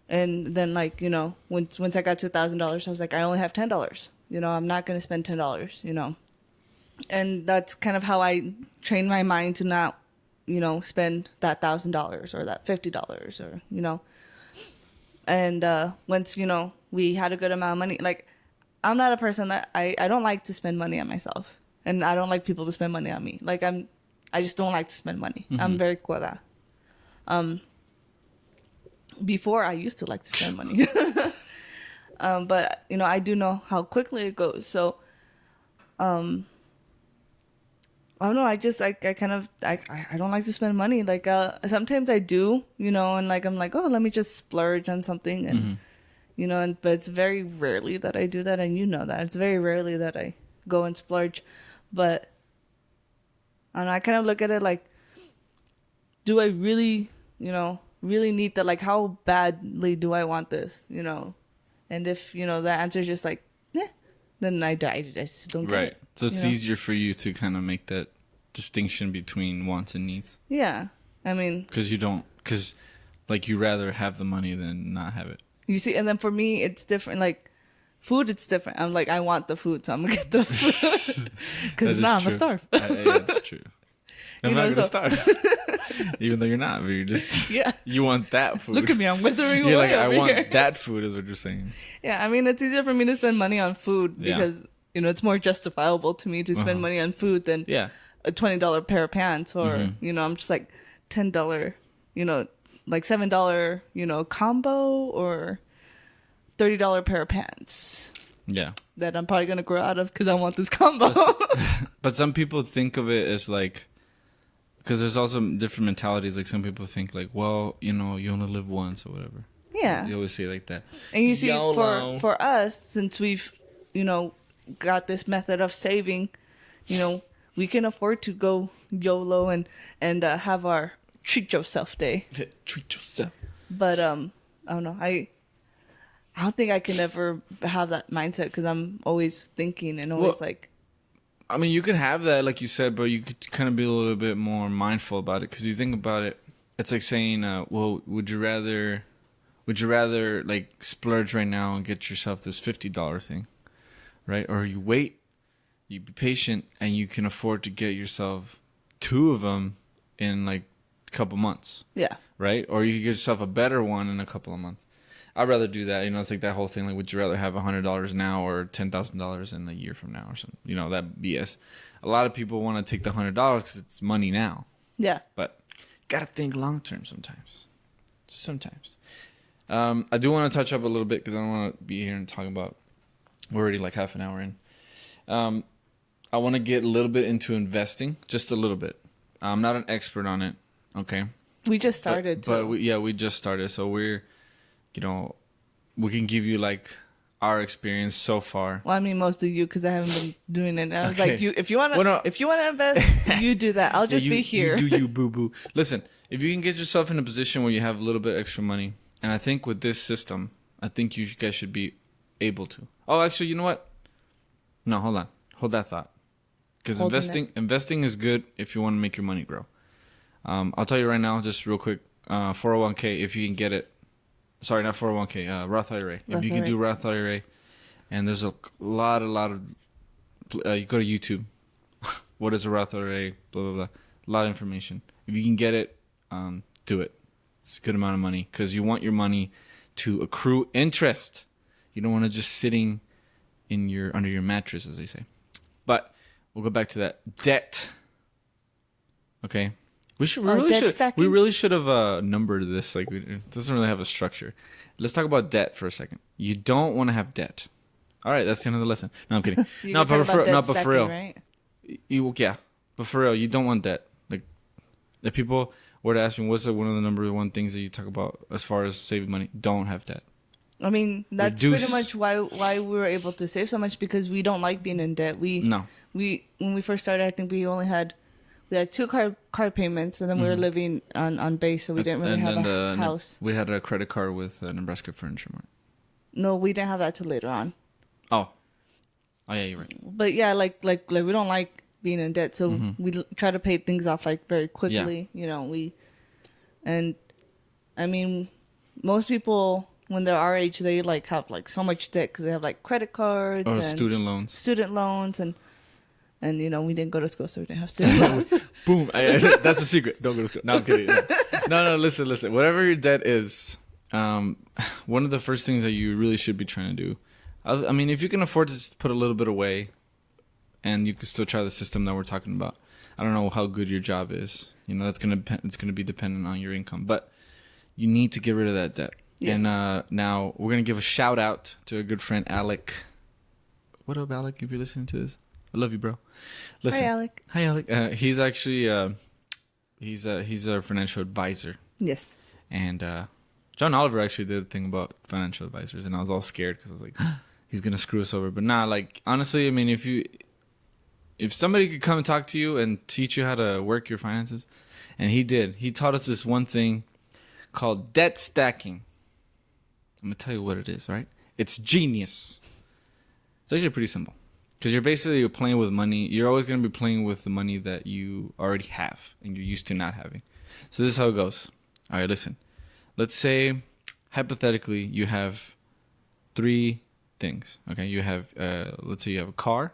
And then, like, you know, once I got to $1,000, I was like, I only have $10. You know, I'm not going to spend $10, you know. And that's kind of how I trained my mind to not, you know, spend that $1,000 or that $50 or, you know. And once, you know, we had a good amount of money, like, I'm not a person that I don't like to spend money on myself. And I don't like people to spend money on me. Like, I just don't like to spend money. Mm-hmm. I'm very quota. Before I used to like to spend money. But, you know, I do know how quickly it goes. So, I don't know. I just, I kind of, I don't like to spend money. Like, sometimes I do, you know, and like, I'm like, oh, let me just splurge on something. And, mm-hmm. you know, but it's very rarely that I do that. And you know that. It's very rarely that I go and splurge. But, I don't know, I kind of look at it like, do I really, you know, really need that? Like, how badly do I want this, you know? And if, you know, the answer is just like, then I just don't get right. it. So it's easier for you to kind of make that distinction between wants and needs. Yeah. I mean, because like you rather have the money than not have it. You see, and then for me, it's different. Like, food, it's different. I'm like, I want the food, so I'm going to get the food. Because now I'm going to starve. Yeah, that's true. I'm not going to starve. Even though you're not, but you're just, you want that food. Look at me, I'm withering away. You're like, I want that food is what you're saying. Yeah, I mean, it's easier for me to spend money on food because, you know, it's more justifiable to me to spend money on food than a $20 pair of pants or, you know, I'm just like $10, you know, like $7, you know, combo or $30 pair of pants. Yeah. That I'm probably going to grow out of because I want this combo. But some people think of it as like, because there's also different mentalities. Like some people think like, well, you know, you only live once or whatever. Yeah. You always say it like that. And you see, for us, since we've, you know, got this method of saving, you know, we can afford to go YOLO and have our treat yourself day. Treat yourself. But I don't know. I don't think I can ever have that mindset because I'm always thinking and always like. I mean, you could have that, like you said, but you could kind of be a little bit more mindful about it because you think about it. It's like saying, well, would you rather like splurge right now and get yourself this $50 thing, right? Or you wait, you be patient, and you can afford to get yourself 2 of them in like a couple months. Yeah. Right? Or you could get yourself a better one in a couple of months. I'd rather do that. It's like that whole thing. Like, would you rather have $100 now or $10,000 in a year from now or something? That BS. A lot of people want to take the $100 because it's money now. Yeah. But gotta think long term sometimes. Just sometimes. I do want to touch up a little bit because I don't want to be here and talk about. We're already like half an hour in. I want to get a little bit into investing, just a little bit. I'm not an expert on it. Okay. We just started. But we just started. So we're, we can give you like our experience so far. Well, I mean, mostly you, because I haven't been doing it. I was Okay. like, if you want to invest, you do that. I'll just be here. You do you, boo boo. Listen, if you can get yourself in a position where you have a little bit extra money, and I think with this system, I think you guys should be able to. Oh, actually, you know what? No, hold on. Hold that thought. Because investing is good if you want to make your money grow. I'll tell you right now, just real quick, 401k, if you can get it. Sorry, not 401k, Roth IRA. If you can do Roth IRA, and there's a lot of, you go to YouTube. What is a Roth IRA? Blah, blah, blah. A lot of information. If you can get it, do it. It's a good amount of money because you want your money to accrue interest. You don't want it just sitting under your mattress, as they say. But we'll go back to that debt. Okay, we really should have numbered this. Like, it doesn't really have a structure. Let's talk about debt for a second. You don't want to have debt. All right, that's the end of the lesson. No, I'm kidding. But for real, right? But for real, you don't want debt. Like, if people were to ask me, what's one of the number one things that you talk about as far as saving money? Don't have debt. I mean, that's pretty much why we were able to save so much, because we don't like being in debt. When we first started, I think we had 2 car payments, and then we were living on base, so we didn't really have a house. We had a credit card with Nebraska Furniture Mart. No, we didn't have that till later on. Oh yeah, you're right. But yeah, like we don't like being in debt, so we try to pay things off like very quickly. And I mean, most people, when they're our age, they like have like so much debt because they have like credit cards or and student loans, and we didn't go to school, so we didn't have student loans. Boom! That's a secret. Don't go to school. No, I'm kidding. No. Listen. Whatever your debt is, one of the first things that you really should be trying to do. I mean, if you can afford to put a little bit away, and you can still try the system that we're talking about. I don't know how good your job is. It's gonna be dependent on your income, but you need to get rid of that debt. Yes. And now we're going to give a shout out to a good friend, Alec. What up, Alec, if you're listening to this? I love you, bro. Listen. Hi, Alec. He's actually, he's a financial advisor. Yes. And John Oliver actually did a thing about financial advisors, and I was all scared because I was like, he's going to screw us over. But nah, like, honestly, I mean, if somebody could come and talk to you and teach you how to work your finances, and he did. He taught us this one thing called debt stacking. I'm going to tell you what it is, right? It's genius. It's actually pretty simple. Because you're playing with money. You're always going to be playing with the money that you already have and you're used to not having. So this is how it goes. All right, listen. Let's say, hypothetically, you have 3 things. Okay, you have, let's say you have a car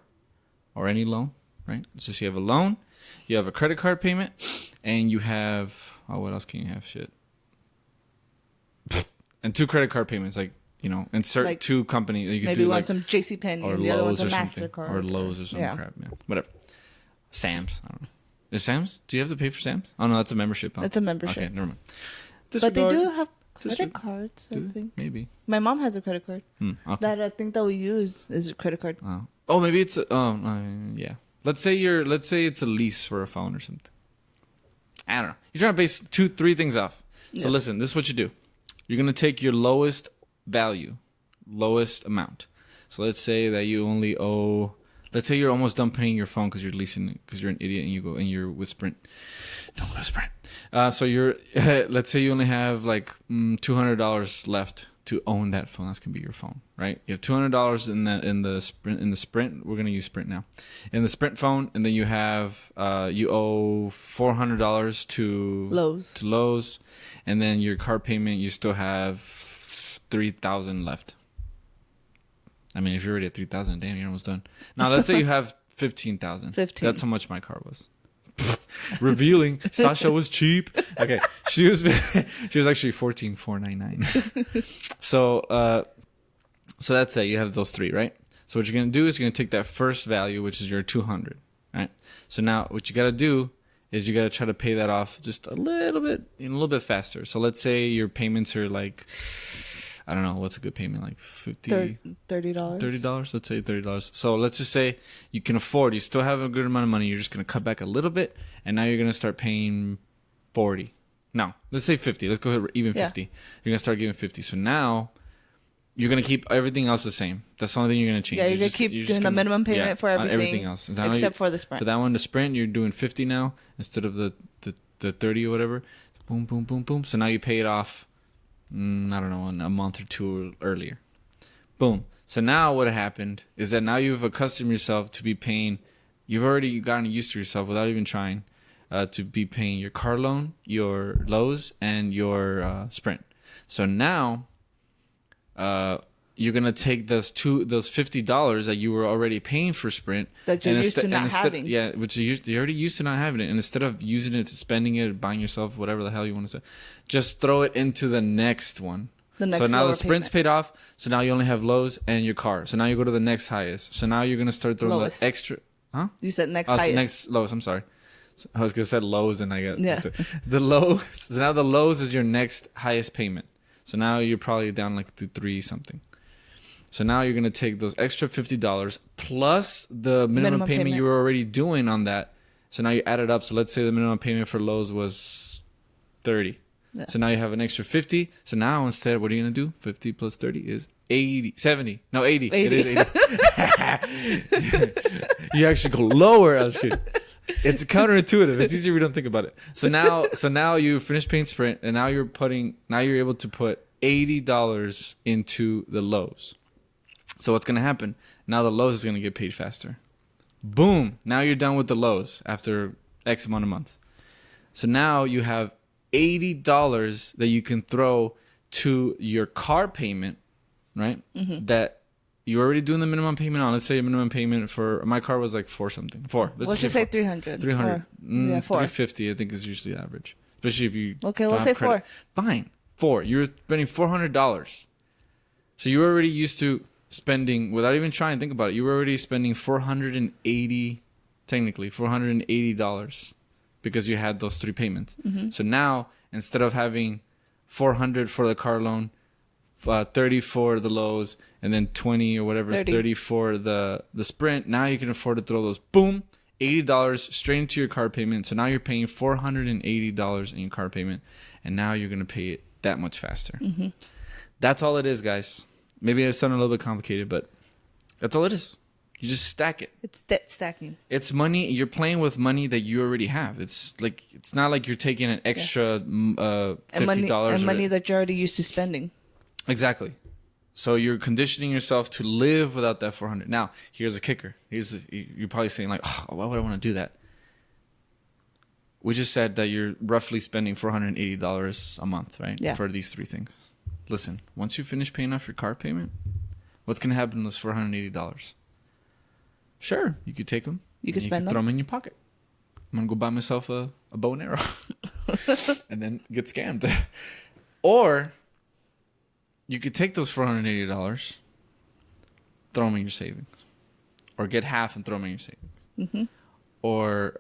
or any loan, right? So you have a loan, you have a credit card payment, and you have, what else can you have? Shit. And 2 credit card payments, insert like 2 companies. You maybe want some JCPenney and the other one's a MasterCard. Or Lowe's or some crap, man. Whatever. Sam's. I don't know. Is Sam's? Do you have to pay for Sam's? Oh, no, that's a membership. Huh? It's a membership. Okay, never mind. But they do have credit cards, I think. Maybe. My mom has a credit card. Okay. That I think that we use is a credit card. Oh, maybe it's yeah. Let's say it's a lease for a phone or something. I don't know. You're trying to base 2-3 things off. So listen, this is what you do. You're going to take your lowest amount. So let's say that you only owe, let's say you're almost done paying your phone because you're leasing it because you're an idiot and you're with Sprint. Don't go to Sprint. So let's say you only have like $200 left to own that phone. That's going to be your phone, right? You have $200 in the Sprint. We're going to use Sprint now. In the Sprint phone, and then you have you owe $400 to Lowe's, and then your car payment you still have $3,000 left. I mean, if you're already at $3,000, damn, you're almost done. Now let's say you have $15,000. That's how much my car was. Revealing Sasha was cheap. Okay, she was actually 14,499. So that's it. You have those three, right? So what you're gonna do is you're gonna take that first value, which is your 200, right? So now what you gotta do is you gotta try to pay that off just a little bit faster. So let's say your payments are like, I don't know, what's a good payment, like $30. $30. Let's say $30. So let's just say you can afford. You still have a good amount of money. You're just gonna cut back a little bit, and now you're gonna start paying 40. No, let's say 50. Let's go ahead, even 50. You're gonna start giving 50. So now you're going to keep everything else the same. That's the only thing you're going to change. Yeah, you're going to keep doing the minimum payment for everything else. except for the Sprint. For that one, the Sprint, you're doing 50 now instead of the 30 or whatever. Boom, boom, boom, boom. So now you pay it off, I don't know, in a month or two earlier. Boom. So now what happened is that now you've accustomed yourself to be paying, you've already gotten used to yourself without even trying to be paying your car loan, your Lowe's, and your Sprint. So now you're gonna take those $50 that you were already paying for Sprint that you're used to not having. Yeah, which you're already used to not having it, and instead of using it to spending it, buying yourself whatever the hell you want to say, just throw it into the next one. So now the Sprint's paid off. So now you only have Lowe's and your car. So now you go to the next highest. So now you're gonna start throwing the extra. Huh? You said next highest. Next Lowe's. I'm sorry. So I was gonna say Lowe's, and I got the Lowe's. So now the Lowe's is your next highest payment. So now you're probably down like to 3 something. So now you're going to take those extra $50 plus the minimum payment you were already doing on that. So now you add it up. So let's say the minimum payment for Lowe's was 30. Yeah. So now you have an extra 50. So now instead, what are you going to do? 50 plus 30 is 80. 70. No, 80. It is 80. You actually go lower. I was kidding. It's counterintuitive. It's easier if you don't think about it. So now you finish paying Sprint, and now you're able to put $80 into the Lowe's. So what's gonna happen? Now the Lowe's is gonna get paid faster. Boom! Now you're done with the Lowe's after X amount of months. So now you have $80 that you can throw to your car payment, right? Mm-hmm. That you're already doing the minimum payment on. Let's say a minimum payment for my car was like 4 something. 4. Let's just say 300. 300. 4. 350 I think is usually average. Especially if you we'll say credit. 4. Fine. 4. You're spending $400. So you're already used to spending, without even trying to think about it, you were already spending $480 because you had those 3 payments. Mm-hmm. So now instead of having $400 for the car loan, 30 for the Lowe's, and then 20 or whatever, 30 for the Sprint. Now you can afford to throw those, boom, $80 straight into your car payment. So now you're paying $480 in your car payment, and now you're going to pay it that much faster. Mm-hmm. That's all it is, guys. Maybe it sounded a little bit complicated, but that's all it is. You just stack it. It's debt stacking. It's money. You're playing with money that you already have. It's not like you're taking an extra $50 and money that you're already used to spending. Exactly. So you're conditioning yourself to live without that 400. Now, here's a kicker. You're probably saying like, oh, why would I want to do that? We just said that you're roughly spending $480 a month, right? Yeah. For these 3 things. Listen, once you finish paying off your car payment, what's going to happen to those $480? Sure, you could take them. You could spend them. Throw them in your pocket. I'm going to go buy myself a bow and arrow. And then get scammed. Or you could take those $480, throw them in your savings. Or get half and throw them in your savings. Mm-hmm. Or,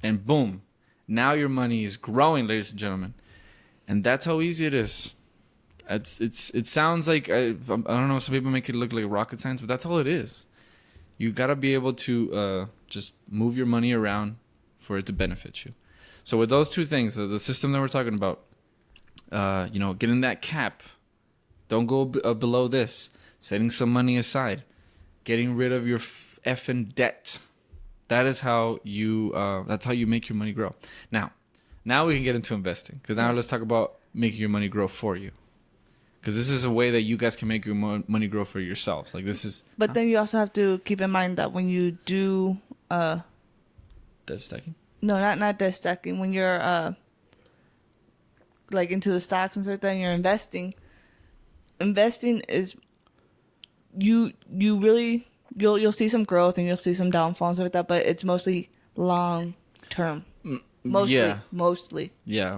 and boom. Now your money is growing, ladies and gentlemen. And that's how easy it is. It sounds like, I don't know, some people make it look like rocket science, but that's all it is. You got to be able to just move your money around for it to benefit you. So with those 2 things, the system that we're talking about, getting that cap, don't go below this, setting some money aside, getting rid of your effing debt. That is how that's how you make your money grow. Now we can get into investing, because now let's talk about making your money grow for you. Because this is a way that you guys can make your money grow for yourselves. Like this is. But then you also have to keep in mind that when you do debt stacking. No, not debt stacking. When you're like into the stocks and stuff, then you're investing. Investing is you really you'll see some growth and you'll see some downfalls with that, but it's mostly long term. Mostly. Yeah. Mostly. Yeah.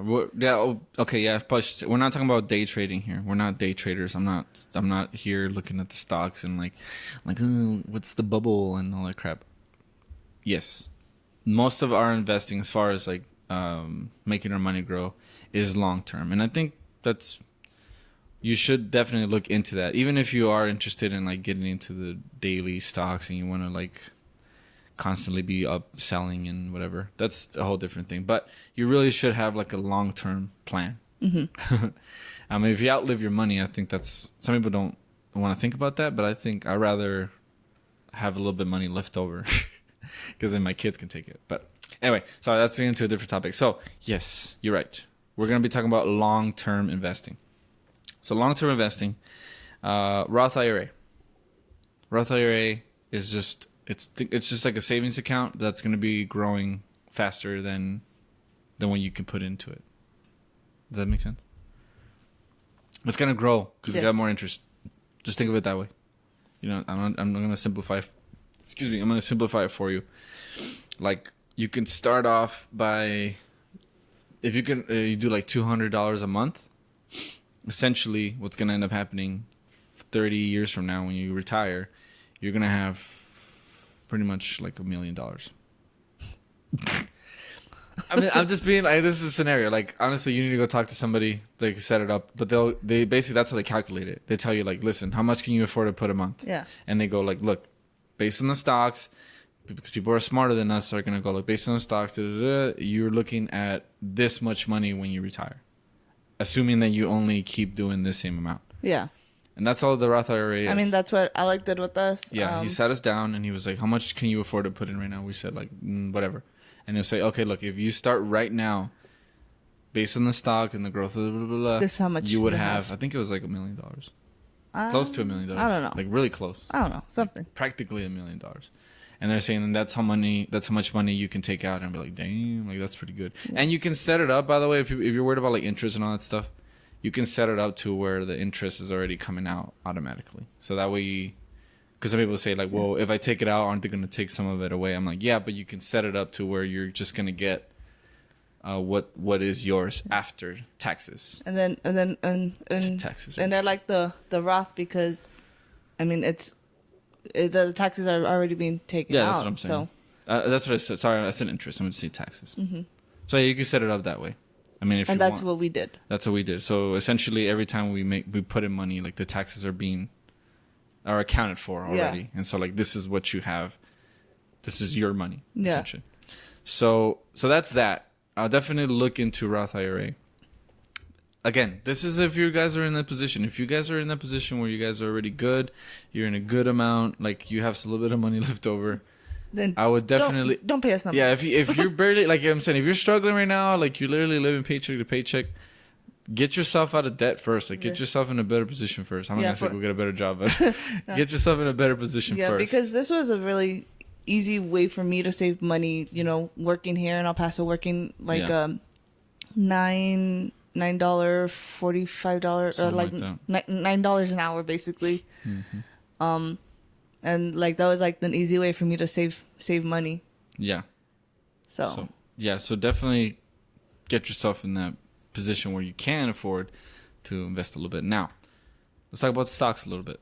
Okay. Yeah. But we're not talking about day trading here. We're not day traders. I'm not here looking at the stocks and like, oh, what's the bubble and all that crap. Yes, most of our investing, as far as like making our money grow, is long term, and I think you should definitely look into that. Even if you are interested in like getting into the daily stocks and you want to like constantly be up selling and whatever, that's a whole different thing. But you really should have like a long term plan. Mm-hmm. I mean, if you outlive your money, I think that's, some people don't want to think about that, but I think I'd rather have a little bit of money left over because then my kids can take it. But anyway, sorry, that's getting into a different topic. So yes, you're right. We're going to be talking about long term investing. So long-term investing, Roth IRA. Roth IRA is just it's just like a savings account that's going to be growing faster than what you can put into it. Does that make sense? It's going to grow because you got more interest. Just think of it that way. You know, I'm going to simplify. Excuse me, I'm going to simplify it for you. Like you can start off by, if you can, you do like $200 a month. Essentially, what's going to end up happening 30 years from now when you retire, you're going to have pretty much like $1 million. I mean, I'm just being like, this is a scenario. Like, honestly, you need to go talk to somebody. They can set it up, but they basically, that's how they calculate it. They tell you like, listen, how much can you afford to put a month? Yeah. And they go like, look, based on the stocks, because people are smarter than us, are going to go like, based on the stocks, you're looking at this much money when you retire. Assuming that you only keep doing the same amount. Yeah. And that's all the Roth IRA is. I mean, that's what Alec did with us. Yeah, he sat us down and he was like, how much can you afford to put in right now? We said like, whatever. And he'll say, okay, look, if you start right now, based on the stock and the growth of the blah, blah, blah, this is how much you would have. I think it was like $1 million. Close to $1 million. I don't know. Like really close. I don't know. Something. Like practically $1 million. And they're saying that's how much money you can take out and be like, damn, like that's pretty good. Yeah. And you can set it up, by the way, if you're worried about like interest and all that stuff, you can set it up to where the interest is already coming out automatically. So that way, because some people say like, well, if I take it out, aren't they going to take some of it away? I'm like, yeah, but you can set it up to where you're just going to get what is yours after taxes. And taxes. And I like the Roth because, I mean, the taxes are already being taken out. Yeah, that's what I'm saying. So that's what I said. Sorry, I said interest. I'm going to say taxes. Mm-hmm. So yeah, you can set it up that way. I mean, if and that's what we did. That's what we did. So essentially, every time we put in money, like the taxes are accounted for already, and so like this is what you have. This is your money, essentially. So that's that. I'll definitely look into Roth IRA. Again, this is if you guys are in that position. If you guys are in that position where you guys are already good, you're in a good amount, like you have a little bit of money left over. Then I would definitely don't pay us nothing. Yeah, if you're barely, like I'm saying, if you're struggling right now, like you're literally living paycheck to paycheck, get yourself out of debt first. Like get yourself in a better position first. I'm not gonna say go get a better job, but get yourself in a better position first. Yeah, because this was a really easy way for me to save money. You know, working here in El Paso, working like $9 $45 or like $9 an hour basically. Mm-hmm. And like that was like an easy way for me to save money. Yeah. So definitely get yourself in that position where you can afford to invest a little bit. Now, let's talk about stocks a little bit.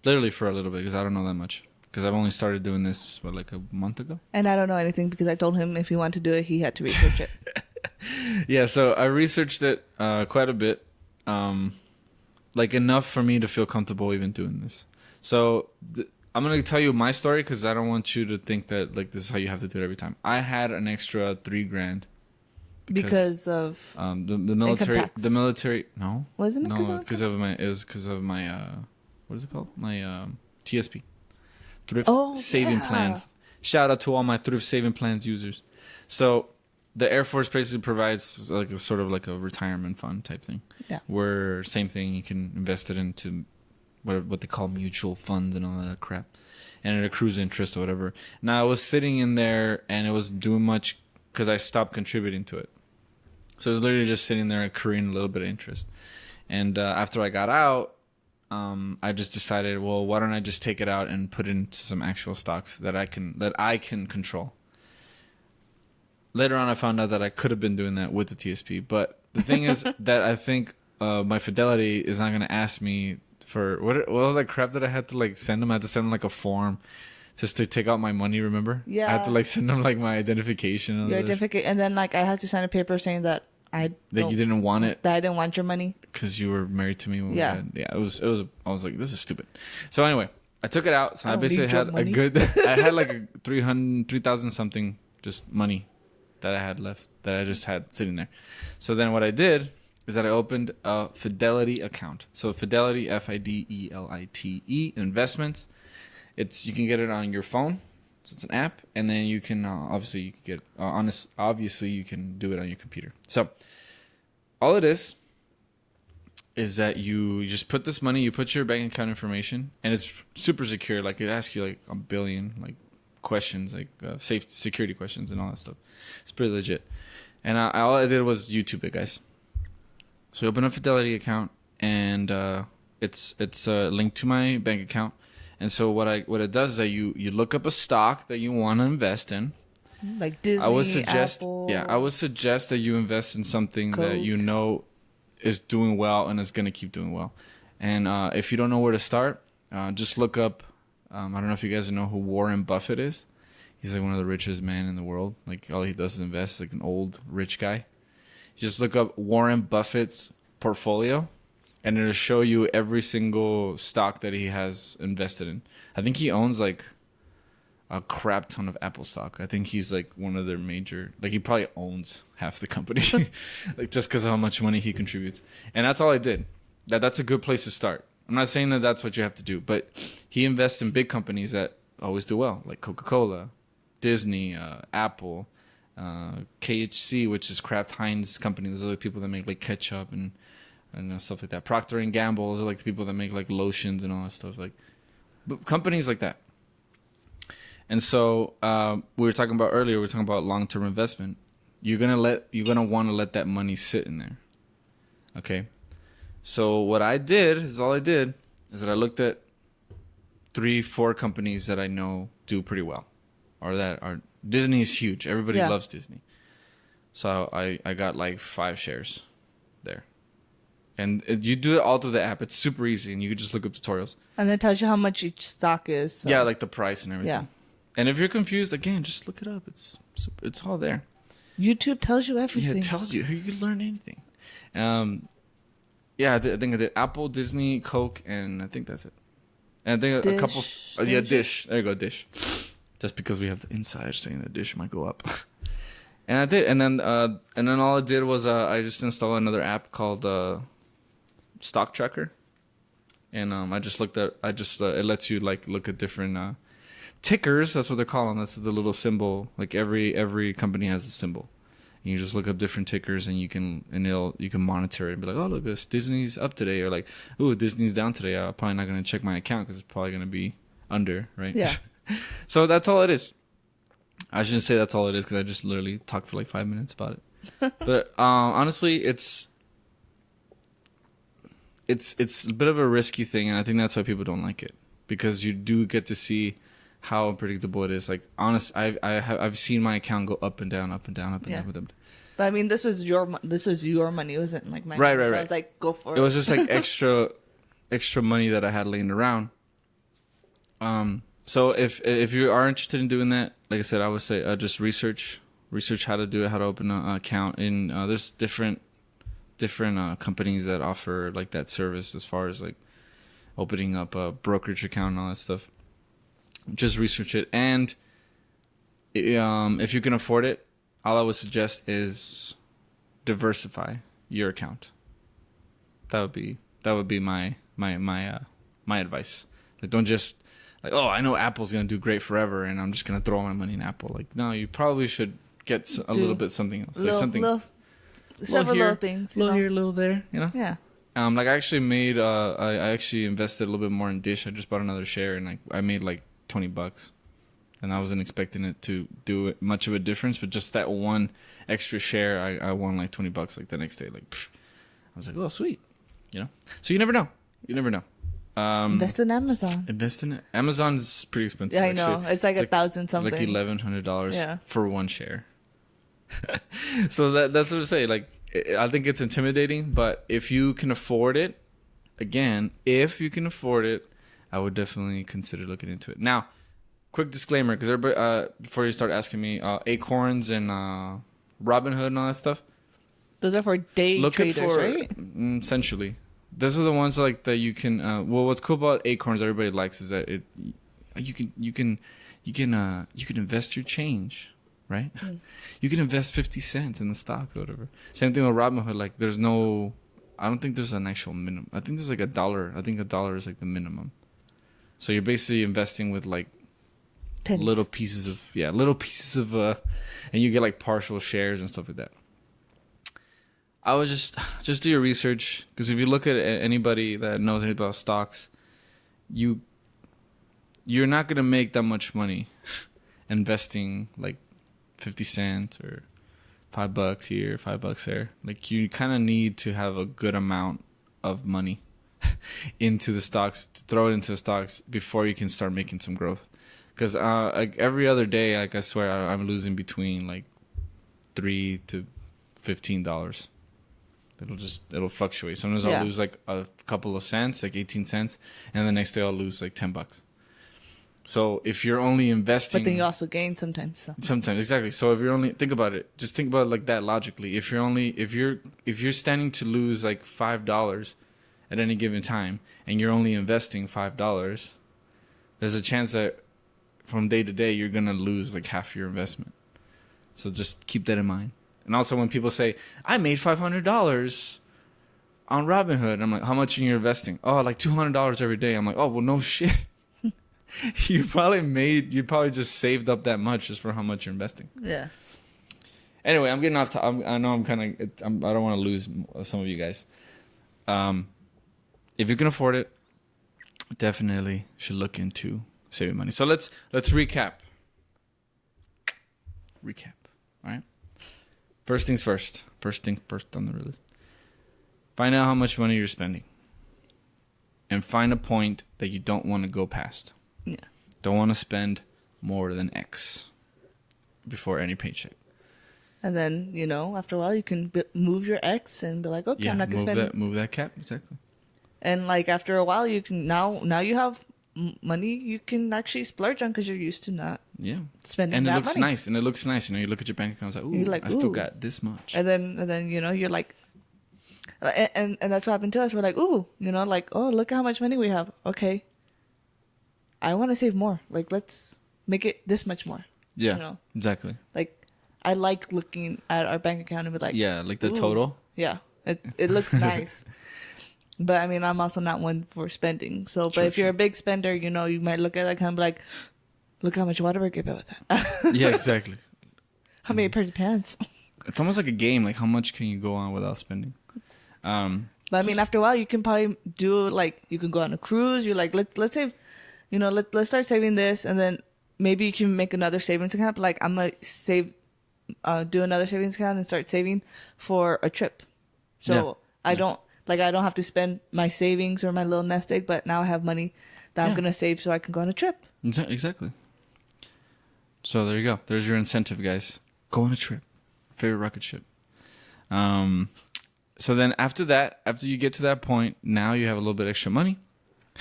Literally for a little bit because I don't know that much. Because I've only started doing this like a month ago. And I don't know anything because I told him if he wanted to do it, he had to research it. Yeah, so I researched it quite a bit. Like enough for me to feel comfortable even doing this. So I'm going to tell you my story because I don't want you to think that like this is how you have to do it every time. I had an extra $3,000 because of the military. The military. No, wasn't it? No, because of my. It was because of my. What is it called? My TSP, thrift saving plan. Shout out to all my thrift saving plans users. So the Air Force basically provides like a sort of like a retirement fund type thing. Yeah. Where same thing you can invest it into. What they call mutual funds and all that crap, and it accrues interest or whatever. Now I was sitting in there and it was doing much because I stopped contributing to it, so it was literally just sitting there accruing a little bit of interest. And after I got out, I just decided, well, why don't I just take it out and put it into some actual stocks that I can control. later on I found out that I could have been doing that with the TSP. But the thing is that I think my Fidelity is not going to ask me for what all that crap that I had to like send them. I had to send them like a form just to take out my money, remember? Yeah. I had to like send them like my identification. Your identification. And then like I had to sign a paper saying that that you didn't want it. That I didn't want your money. Because you were married to me. When yeah. It was, I was like, this is stupid. So anyway, I took it out. So I basically had money. a good, I had like a 3,000 something just money that I had left that I just had sitting there. So then what I did is that I opened a Fidelity account. So Fidelity, Fidelite, investments. You can get it on your phone. So it's an app, and then you can obviously you can get obviously you can do it on your computer. So all it is that you just put this money, you put your bank account information, and it's super secure. Like it asks you like a billion like questions, like safe security questions and all that stuff. It's pretty legit. And all I did was YouTube it, guys. So you open a Fidelity account, and it's linked to my bank account. And so what it does is that you look up a stock that you want to invest in. Like Disney, I would suggest, Apple. yeah, I would suggest that you invest in something Coke. that you know is doing well and is going to keep doing well. And if you don't know where to start, just look up. I don't know if you guys know who Warren Buffett is. He's like one of the richest men in the world. Like all he does is invest. Like an old rich guy. Just look up Warren Buffett's portfolio. And it'll show you every single stock that he has invested in. I think he owns like a crap ton of Apple stock. I think he's like one of their major, like he probably owns half the company, like just because of how much money he contributes. And that's all I did. That's a good place to start. I'm not saying that that's what you have to do, but he invests in big companies that always do well, like Coca-Cola, Disney, Apple, KHC, which is Kraft Heinz company. Those are the people that make like ketchup and stuff like that. Procter and Gamble, those are like the people that make like lotions and all that stuff, like but companies like that. And so we were talking about earlier. We were talking about long-term investment. You're gonna want to let that money sit in there. Okay. So what I did is that I looked at 3-4 companies that I know do pretty well, or that are Disney is huge. Everybody loves Disney. So I got like 5 shares there. And you do it all through the app. It's super easy, and you can just look up tutorials. And it tells you how much each stock is. So. Yeah, like the price and everything. Yeah. And if you're confused, again, just look it up. It's all there. YouTube tells you everything. Yeah, it tells you. You can learn anything. Yeah, I think I did Apple, Disney, Coke, and I think that's it. And I think Dish. a couple. Dish. There you go, Dish. Just because we have the inside saying that Dish might go up. And I did, and then all I did was I just installed another app called Stock Tracker, and I just looked at it lets you like look at different tickers. That's what they're calling. That's the little symbol. Like every company has a symbol. And you just look up different tickers, and you can monitor it and be like, oh look, this Disney's up today, or like, ooh, Disney's down today. I'm probably not gonna check my account because it's probably gonna be under, right? Yeah. So that's all it is. I shouldn't say that's all it is because I just literally talked for like 5 minutes about it. But honestly, it's a bit of a risky thing, and I think that's why people don't like it, because you do get to see how unpredictable it is. Like I've seen my account go up and down, up and down, up and down with them. But I mean, this was your money. It wasn't like my right, money. Right, so I was like, go for it. It was just like extra money that I had laying around. So if you are interested in doing that, like I said, I would say just research how to do it, how to open an account. And there's different companies that offer like that service as far as like opening up a brokerage account and all that stuff. Just research it, and if you can afford it, all I would suggest is diversify your account. That would be my advice. Like, don't just like, oh, I know Apple's gonna do great forever, and I'm just gonna throw all my money in Apple. Like, no, you probably should get a little bit something else, like something. Several little things, little here, little there, you know. Yeah. Like I actually made, I actually invested a little bit more in Dish. I just bought another share, and I made like $20, and I wasn't expecting it to do much of a difference, but just that one extra share, I won like $20 like the next day. Like, psh, I was like, oh, sweet, you know. So you never know. You never know. Invest in Amazon. Invest in it. Amazon's pretty expensive. Yeah, I know. It's like $1,000 something. Like $1,100 for one share. So that's what I'm saying. Like, I think it's intimidating, but if you can afford it, again, if you can afford it, I would definitely consider looking into it. Now, quick disclaimer, because everybody, before you start asking me, Acorns and Robinhood and all that stuff. Those are for day Looking traders, for right? Essentially, those are the ones like that you can. Well, what's cool about Acorns, everybody likes, is that you can invest your change, right? You can invest 50 cents in the stocks or whatever. Same thing with Robinhood. Like, there's no, I don't think there's an actual minimum. I think there's like $1. I think $1 is like the minimum. So you're basically investing with like Pennies. little pieces of, and you get like partial shares and stuff like that. I would just do your research, because if you look at anybody that knows anything about stocks, you're not gonna make that much money investing like 50 cents or $5 here, $5 there. Like, you kind of need to have a good amount of money into the stocks, to throw it into the stocks before you can start making some growth. Because like every other day, like I swear, I'm losing between like $3 to $15. It'll fluctuate. Sometimes I'll lose like a couple of cents, like 18 cents, and the next day I'll lose like $10. So if you're only investing, But then you also gain sometimes. So. sometimes, exactly. So if you're only, think about it, just think about it like that logically. If you're standing to lose like $5 at any given time, and you're only investing $5, there's a chance that from day to day you're gonna lose like half your investment. So just keep that in mind. And also, when people say, I made $500 on Robinhood, I'm like, how much are you investing? Oh, like $200 every day. I'm like, oh, well, no shit. You probably just saved up that much just for how much you're investing. Yeah. Anyway, I'm getting off topic. I know I don't want to lose some of you guys. If you can afford it, definitely should look into saving money. So let's recap. All right. First things first. First things first on the list. Find out how much money you're spending. And find a point that you don't want to go past. Yeah. Don't want to spend more than X before any paycheck. And then, after a while, you can move your X and be like, okay, I'm not going to spend. Move that cap, exactly. And like after a while, you can now you have money you can actually splurge on, because you're used to not spending and that it looks money. nice. And it looks nice. You look at your bank account, it's like, ooh, I still got this much. And then you're like, and that's what happened to us. We're like, ooh, like, oh, look how much money we have. Okay, I want to save more. Like, let's make it this much more. Yeah, exactly. Like, I like looking at our bank account and be like, yeah, like the total. Yeah, it looks nice. But I mean, I'm also not one for spending. So, but if you're a big spender, you might look at that kind of like, look how much water we give out with that. Yeah, exactly. How many pairs of pants? It's almost like a game. Like, how much can you go on without spending? But I mean, after a while, you can probably do like, you can go on a cruise. You're like, let's save, let's start saving this, and then maybe you can make another savings account. Like, I'm gonna do another savings account and start saving for a trip. So I don't have to spend my savings or my little nest egg, but now I have money that I'm gonna save so I can go on a trip. Exactly. So there you go. There's your incentive, guys. Go on a trip. Favorite rocket ship. So then after that, after you get to that point, now you have a little bit extra money.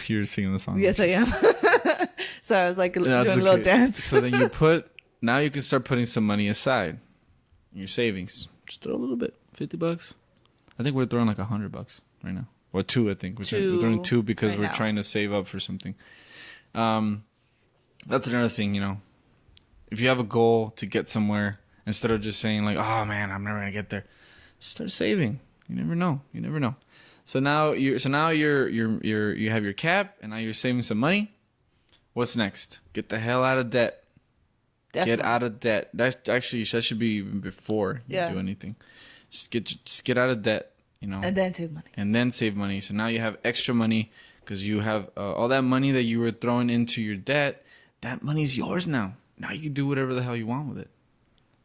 You're singing the song. Yes, I am. So I was like doing a little dance. So then now you can start putting some money aside in your savings. Just throw a little bit, $50. I think we're throwing like $100 right now. Or two, I think. We're throwing two because we're trying to save up for something. That's another thing, If you have a goal to get somewhere, instead of just saying like, oh man, I'm never going to get there, just start saving. You never know. So now you have your cap, and now you're saving some money. What's next? Get the hell out of debt. Definitely. Get out of debt. That should be even before you do anything. Just get out of debt, and then save money. And then save money. So now you have extra money, because you have all that money that you were throwing into your debt. That money's yours now. Now you can do whatever the hell you want with it.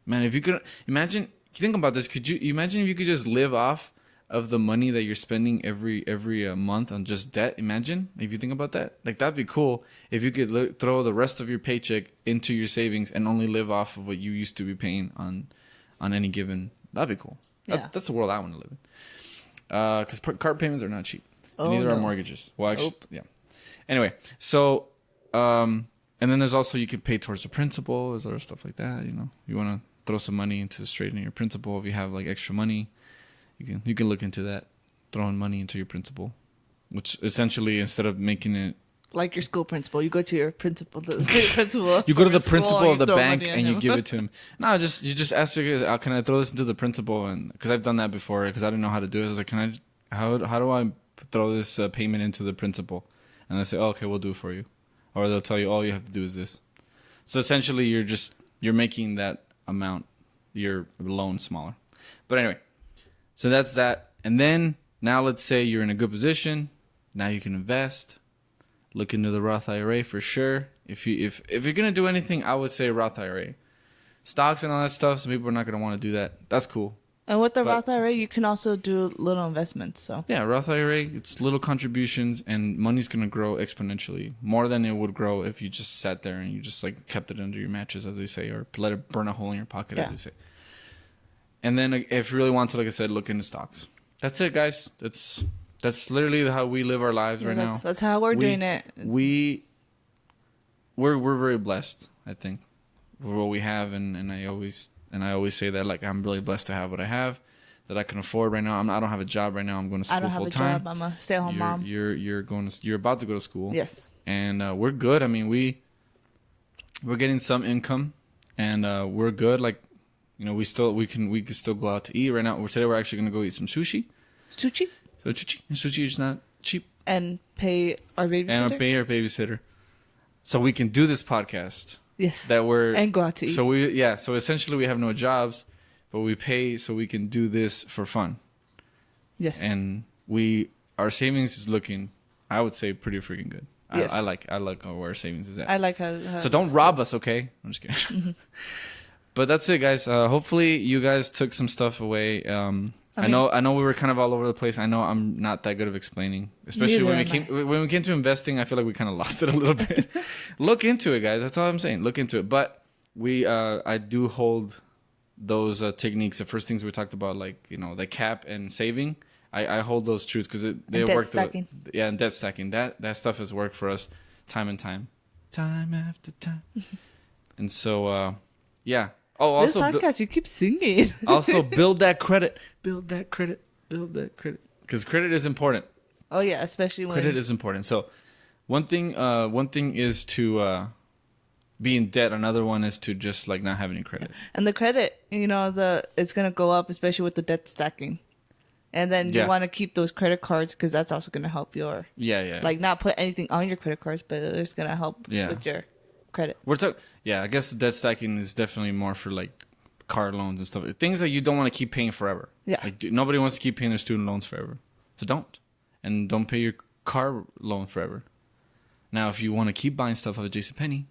Man, if you could imagine, think about this. Could you imagine if you could just live off of the money that you're spending every month on just debt? Imagine if you think about that. Like, that'd be cool if you could throw the rest of your paycheck into your savings and only live off of what you used to be paying on on any given. That'd be cool. Yeah. That's the world I want to live in. Because car payments are not cheap. Oh, and neither are no. mortgages. Well, actually, yeah. Anyway, so and then there's also you can pay towards the principal. There's other stuff like that. You know, you want to throw some money into straightening your principal. If you have like extra money, you can look into that, throwing money into your principal, which essentially instead of making it like your school principal, you go to your principal. Principal. You go to the school principal and of the throw bank money at and you him. give it to him. No, you just ask her, can I throw this into the principal? And because I've done that before, because I didn't know how to do it. I was like, how do I throw this payment into the principal? And they say, oh, okay, we'll do it for you. Or they'll tell you, all you have to do is this. So essentially, you're making that amount, your loan smaller. But anyway, so that's that. And then now let's say you're in a good position. Now you can invest. Look into the Roth IRA for sure. If you're gonna do anything, I would say Roth IRA. Stocks and all that stuff, some people are not gonna want to do that. That's cool. And with the Roth IRA, you can also do little investments. So yeah, Roth IRA, it's little contributions, and money's gonna grow exponentially more than it would grow if you just sat there and you just like kept it under your mattress, as they say, or let it burn a hole in your pocket, as they say. And then if you really want to, like I said, look into stocks. That's it, guys. That's literally how we live our lives right now. That's how we're doing it. We're very blessed, I think, for what we have, and I always say that, like, I'm really blessed to have what I have, that I can afford right now. I don't have a job right now. I'm going to school full time. I don't have a job. I'm a stay-at-home mom. You're about to go to school. Yes. And we're good. I mean, we're getting some income, and we're good. Like, you know, we can still go out to eat right now. Today we're actually going to go eat some sushi. Sushi. So sushi is not cheap. And pay our babysitter. And pay our babysitter, so we can do this podcast. Yes. And go out to eat. So essentially we have no jobs, but we pay so we can do this for fun. Yes. And our savings is looking, I would say, pretty freaking good. Yes. I like where our savings is at. I like how so don't rob us, okay? I'm just kidding. Mm-hmm. But that's it, guys. Hopefully you guys took some stuff away. I know we were kind of all over the place. I know I'm not that good of explaining, especially when we came to investing. I feel like we kind of lost it a little bit. Look into it, guys. That's all I'm saying. Look into it. But I do hold those techniques. The first things we talked about, like, you know, the cap and saving. I hold those truths because they work. Stacking. And debt stacking. That stuff has worked for us time after time. And so, yeah. Oh, also, this podcast, you keep singing. Also, build that credit. Build that credit. Because credit is important. Oh, yeah, especially when... Credit is important. So, one thing is to be in debt. Another one is to just, like, not have any credit. Yeah. And the credit, you know, it's going to go up, especially with the debt stacking. And then you want to keep those credit cards because that's also going to help your... Yeah. Like, not put anything on your credit cards, but it's going to help with your... credit. I guess the debt stacking is definitely more for like car loans and stuff. Things that you don't want to keep paying forever. Yeah. Like nobody wants to keep paying their student loans forever. So don't. And don't pay your car loan forever. Now, if you want to keep buying stuff off of JCPenney,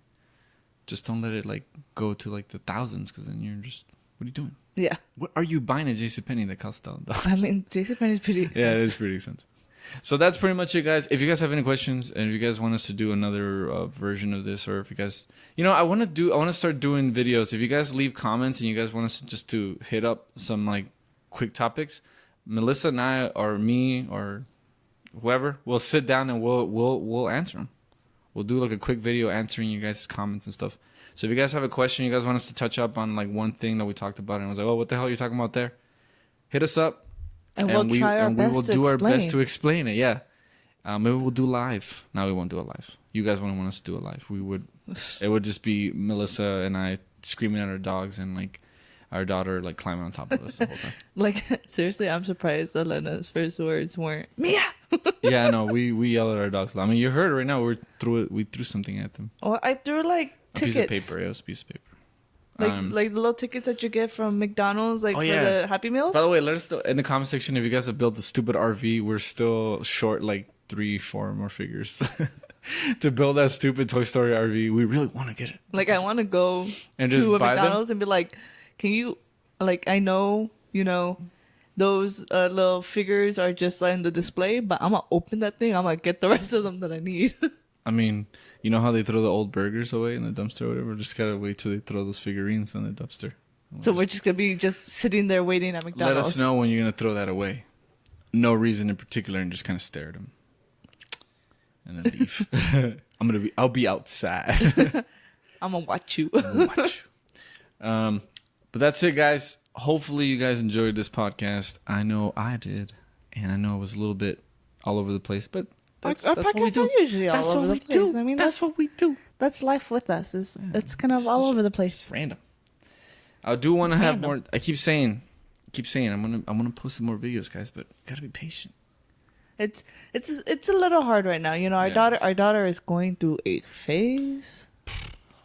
just don't let it like go to like the thousands because then you're just, what are you doing? Yeah. What are you buying at JCPenney that costs $1,000? I mean, JCPenney is pretty expensive. Yeah, it is pretty expensive. So that's pretty much it, guys. If you guys have any questions and if you guys want us to do another version of this, or if you guys, you know, I want to start doing videos. If you guys leave comments and you guys want us to hit up some like quick topics, Melissa and I, or me, or whoever, we'll sit down and we'll answer them. We'll do like a quick video answering you guys' comments and stuff. So if you guys have a question, you guys want us to touch up on like one thing that we talked about, and I was like, oh, what the hell are you talking about there? Hit us up. And we'll try our best to explain. Our best to explain it, yeah. Maybe we'll do live. No, we won't do it live. You guys wouldn't want us to do it live. It would just be Melissa and I screaming at our dogs and like our daughter like climbing on top of us the whole time. Like, seriously, I'm surprised Elena's first words weren't Mia. Yeah, no, we yell at our dogs. I mean, you heard it right now. We threw something at them. Oh, I threw like tickets. A piece of paper. Yeah, it was a piece of paper. Like the little tickets that you get from McDonald's, like for the Happy Meals. By the way, let us know in the comment section if you guys have built the stupid RV. We're still short like 3-4 more figures to build that stupid Toy Story RV. We really want to get it. Like, I want to go and to a McDonald's and be like, can you, like, I know, you know, those little figures are just in the display, but I'm going to open that thing. I'm going to get the rest of them that I need. I mean, you know how they throw the old burgers away in the dumpster or whatever? Just gotta wait till they throw those figurines in the dumpster. So we're just gonna be just sitting there waiting at McDonald's. Let us know when you're gonna throw that away. No reason in particular, and just kind of stare at them, and then leave. I'll be outside. I'm gonna watch you. Watch. But that's it, guys. Hopefully, you guys enjoyed this podcast. I know I did, and I know it was a little bit all over the place, but that's what we do. Are usually all over the place. I mean, that's what we do. That's life with us. It's kind of all over the place. It's random. I do want to have more. I keep saying, I'm gonna post some more videos, guys, but gotta be patient. It's a little hard right now. You know, our daughter is going through a phase.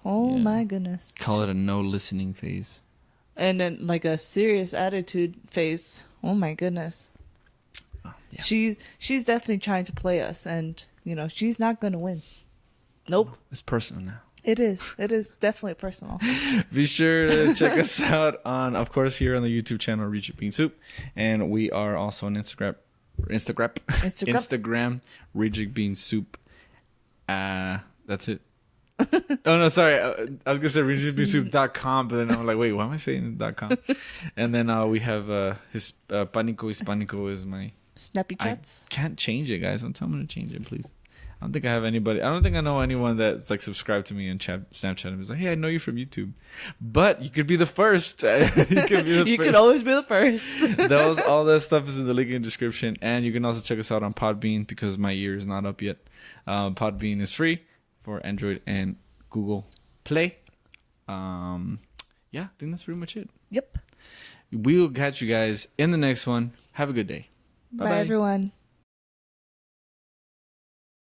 Oh my goodness. Call it a no listening phase. And then like a serious attitude phase. Oh my goodness. Yeah. She's definitely trying to play us, and you know, she's not gonna win. Nope. It's personal now. It is. It is definitely personal. Be sure to check us out on, of course, here on the YouTube channel, Reject Bean Soup. And we are also on Instagram, Reject Bean Soup. That's it. Oh, no, sorry. I was going to say rejectbeansoup.com, but then I'm like, wait, why am I saying .com? And then we have Hispanico is my... Snappy chats. I can't change it, guys. Don't tell me to change it, please. I don't think I have anybody. I don't think I know anyone that's like subscribed to me and Snapchat and was like, "Hey, I know you from YouTube," but you could be the first. You could always be the first. All that stuff is in the link in the description, and you can also check us out on Podbean because my year is not up yet. Podbean is free for Android and Google Play. Yeah, I think that's pretty much it. Yep. We will catch you guys in the next one. Have a good day. Bye everyone.